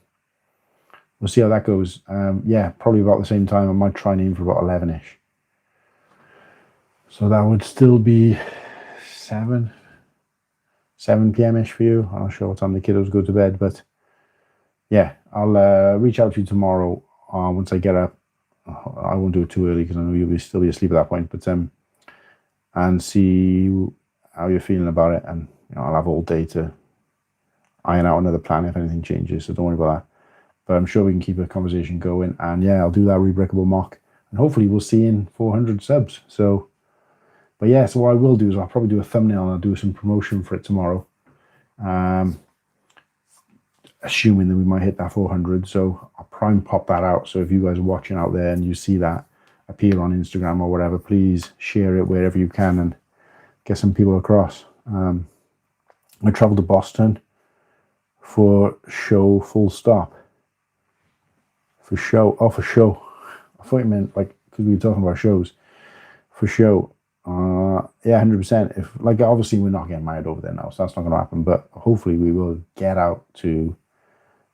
we'll see how that goes. Yeah, probably about the same time. I might try and aim for about 11ish. So that would still be 7 p.m.ish for you. I'm not sure what time the kiddos go to bed, but yeah, I'll reach out to you tomorrow once I get up. I won't do it too early because I know you'll still be asleep at that point, but and see how you're feeling about it. And I'll have all day to iron out another plan if anything changes, so don't worry about that. But I'm sure we can keep a conversation going. And yeah, I'll do that Rebrickable mock, and hopefully we'll see in 400 subs. So, but yeah, so what I will do is I'll probably do a thumbnail and I'll do some promotion for it tomorrow. Assuming that we might hit that 400. So I'll prime pop that out. So if you guys are watching out there and you see that appear on Instagram or whatever, please share it wherever you can and get some people across. I traveled to Boston for show full stop. For show. I thought you meant like, because we were talking about shows. For show. Yeah, 100%. If, like, obviously we're not getting married over there now, so that's not going to happen, but hopefully we will get out to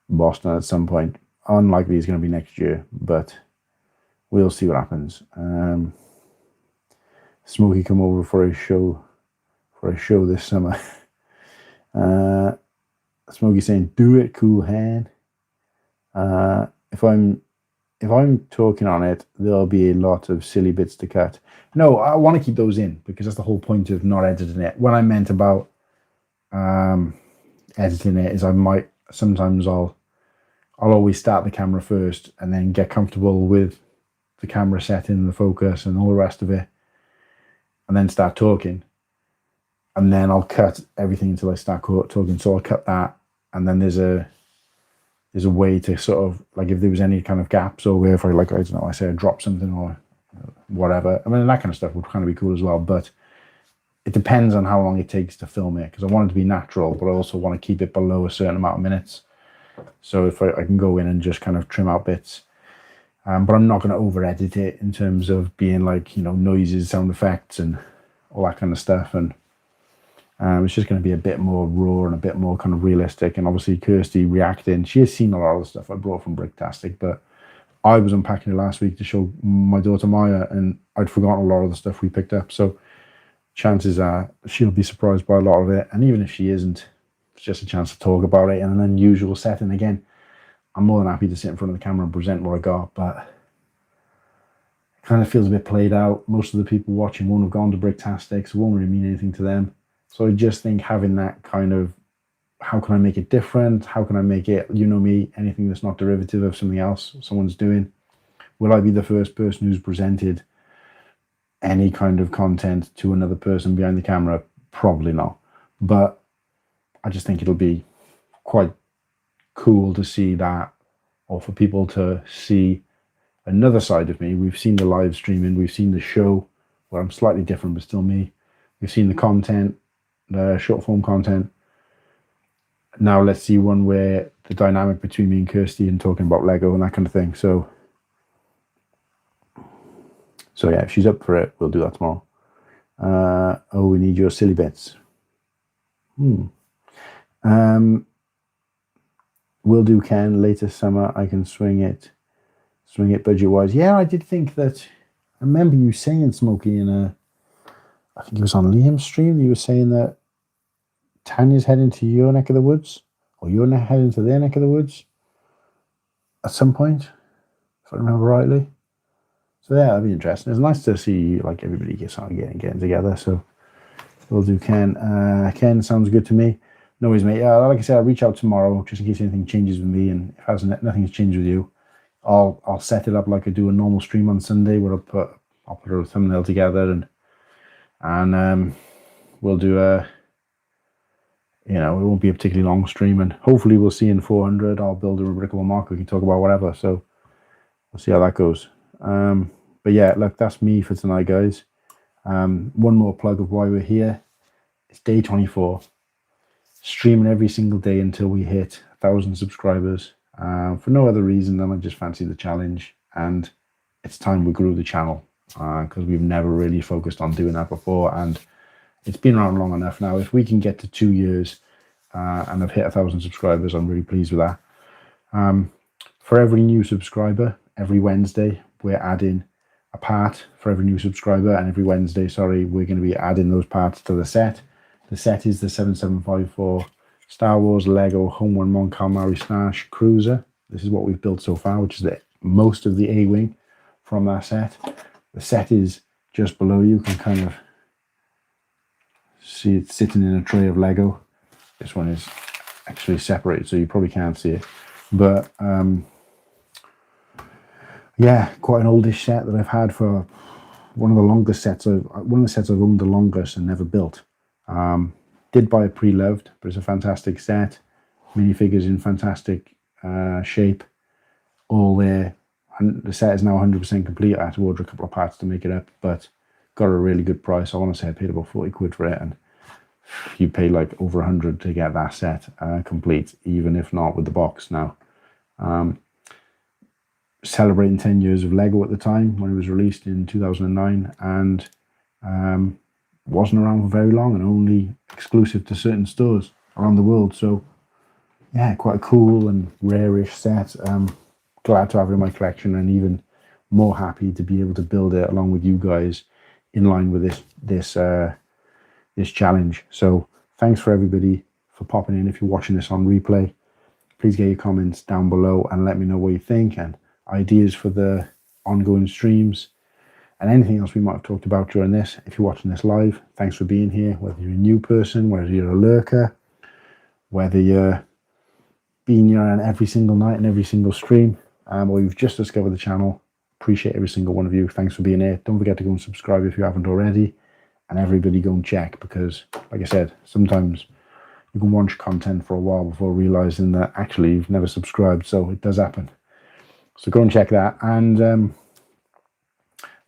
Boston at some point. Unlikely it's going to be next year, but we'll see what happens. Smokey come over for a show this summer. Smokey saying, "Do it, cool hand." If I'm talking on it, there'll be a lot of silly bits to cut. No, I want to keep those in because that's the whole point of not editing it. What I meant about editing it is I might sometimes I'll always start the camera first and then get comfortable with the camera setting, the focus, and all the rest of it, and then start talking. And then I'll cut everything until I start talking. So I'll cut that, and then there's a way to sort of, like, if there was any kind of gaps or where if I, like, I don't know, I say I drop something or whatever. I mean, that kind of stuff would kind of be cool as well, but it depends on how long it takes to film it, because I want it to be natural, but I also want to keep it below a certain amount of minutes. So if I can go in and just kind of trim out bits, but I'm not going to over edit it in terms of being like, noises, sound effects and all that kind of stuff. And it's just going to be a bit more raw and a bit more kind of realistic. And obviously Kirsty reacting, she has seen a lot of the stuff I brought from Bricktastic, but I was unpacking it last week to show my daughter Maya, and I'd forgotten a lot of the stuff we picked up. So chances are she'll be surprised by a lot of it. And even if she isn't, it's just a chance to talk about it in an unusual setting. Again, I'm more than happy to sit in front of the camera and present what I got, but it kind of feels a bit played out. Most of the people watching won't have gone to Bricktastic, so it won't really mean anything to them. So I just think having that kind of, how can I make it different? How can I make it, me, anything that's not derivative of something else someone's doing? Will I be the first person who's presented any kind of content to another person behind the camera? Probably not. But I just think it'll be quite cool to see that, or for people to see another side of me. We've seen the live streaming, we've seen the show where I'm slightly different but still me. We've seen the content, the short form content. Now let's see one where the dynamic between me and Kirsty and talking about Lego and that kind of thing. So yeah, if she's up for it, we'll do that tomorrow. Oh, we need your silly bits. Will do, Ken. Later summer, I can swing it budget-wise. Yeah, I did think that. I remember you saying, Smokey, I think it was on Liam's stream, you were saying that Tanya's heading to your neck of the woods, or you're heading to their neck of the woods at some point, if I remember rightly. So yeah, that'd be interesting. It's nice to see like everybody getting together. So we'll do Ken. Ken sounds good to me. No worries, mate. Like I said, I'll reach out tomorrow just in case anything changes with me, and if nothing's changed with you, I'll set it up like I do a normal stream on Sunday, where I'll put a thumbnail together and we'll do a. It won't be a particularly long stream, and hopefully we'll see in 400. I'll build a Rebrickable mark. We can talk about whatever. So we'll see how that goes. But yeah, look, that's me for tonight, guys. One more plug of why we're here. It's day 24. Streaming every single day until we hit 1,000 subscribers. For no other reason than I just fancy the challenge, and it's time we grew the channel because we've never really focused on doing that before, and it's been around long enough now. If we can get to 2 years and I've hit 1,000 subscribers, I'm really pleased with that. For every new subscriber, every Wednesday, we're adding a part for every new subscriber, and every Wednesday, we're going to be adding those parts to the set. The set is the 7754 Star Wars Lego Home Run Mon Calamari Starcruiser. This is what we've built so far, which is most of the A-wing from that set. The set is just below you. You can kind of see it sitting in a tray of Lego. This one is actually separated, so you probably can't see it. But yeah, quite an oldish set that I've had for one of the sets I've owned the longest and never built. Did buy it pre-loved, but it's a fantastic set. Minifigures in fantastic shape, all there. And the set is now 100% complete. I had to order a couple of parts to make it up, but got a really good price. I want to say I paid about 40 quid for it, and you pay like over 100 to get that set complete, even if not with the box now. Celebrating 10 years of Lego at the time when it was released in 2009, and wasn't around for very long and only exclusive to certain stores around the world. So yeah, quite a cool and rare-ish set. Glad to have it in my collection, and even more happy to be able to build it along with you guys in line with this challenge. So thanks for everybody for popping in. If you're watching this on replay, please get your comments down below and let me know what you think, and ideas for the ongoing streams and anything else we might have talked about during this. If you're watching this live, thanks for being here, whether you're a new person, whether you're a lurker, whether you're being here on every single night and every single stream, or you've just discovered the channel. Appreciate every single one of you. Thanks for being here. Don't forget to go and subscribe if you haven't already, and everybody go and check, because like I said, sometimes you can watch content for a while before realizing that actually you've never subscribed. So it does happen. So go and check that, and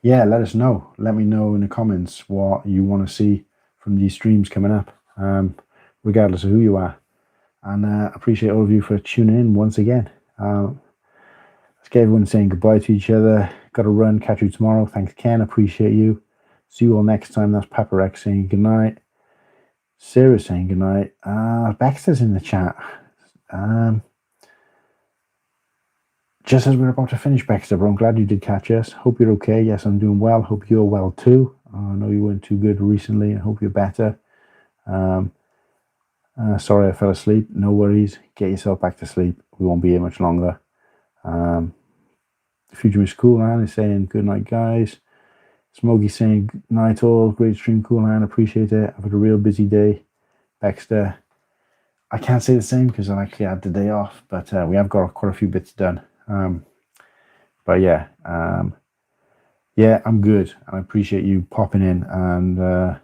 yeah, let us know. Let me know in the comments what you want to see from these streams coming up, regardless of who you are. And appreciate all of you for tuning in once again. Let's get everyone saying goodbye to each other. Got to run. Catch you tomorrow. Thanks, Ken. Appreciate you. See you all next time. That's Papa Rex saying goodnight. Sarah saying goodnight. Baxter's in the chat. Just as we're about to finish, Baxter, but I'm glad you did catch us. Hope you're okay. Yes, I'm doing well. Hope you're well too. I know you weren't too good recently, and hope you're better. Sorry I fell asleep. No worries. Get yourself back to sleep. We won't be here much longer. Future Miss Cool Hand is saying good night, guys. Smokey saying good night all. Great stream, Cool Hand. Appreciate it. I've had a real busy day. Baxter, I can't say the same because I actually had the day off, but we have got quite a few bits done. But yeah, yeah, I'm good, and I appreciate you popping in and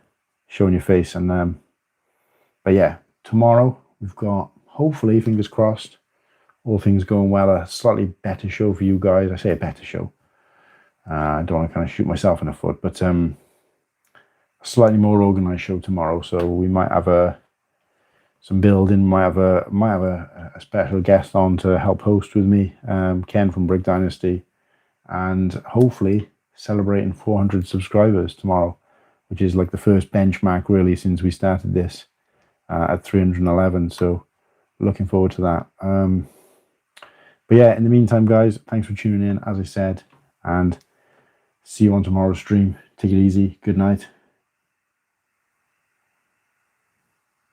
showing your face. And but yeah, tomorrow we've got, hopefully, fingers crossed, all things going well, a slightly better show for you guys. I say a better show. I don't want to kind of shoot myself in the foot, but a slightly more organized show tomorrow. So we might have some building. Might have a special guest on to help host with me, Ken from Brick Dynasty, and hopefully celebrating 400 subscribers tomorrow, which is like the first benchmark really since we started this at 311. So looking forward to that. But yeah, in the meantime, guys, thanks for tuning in, as I said, and see you on tomorrow's stream. Take it easy. Good night.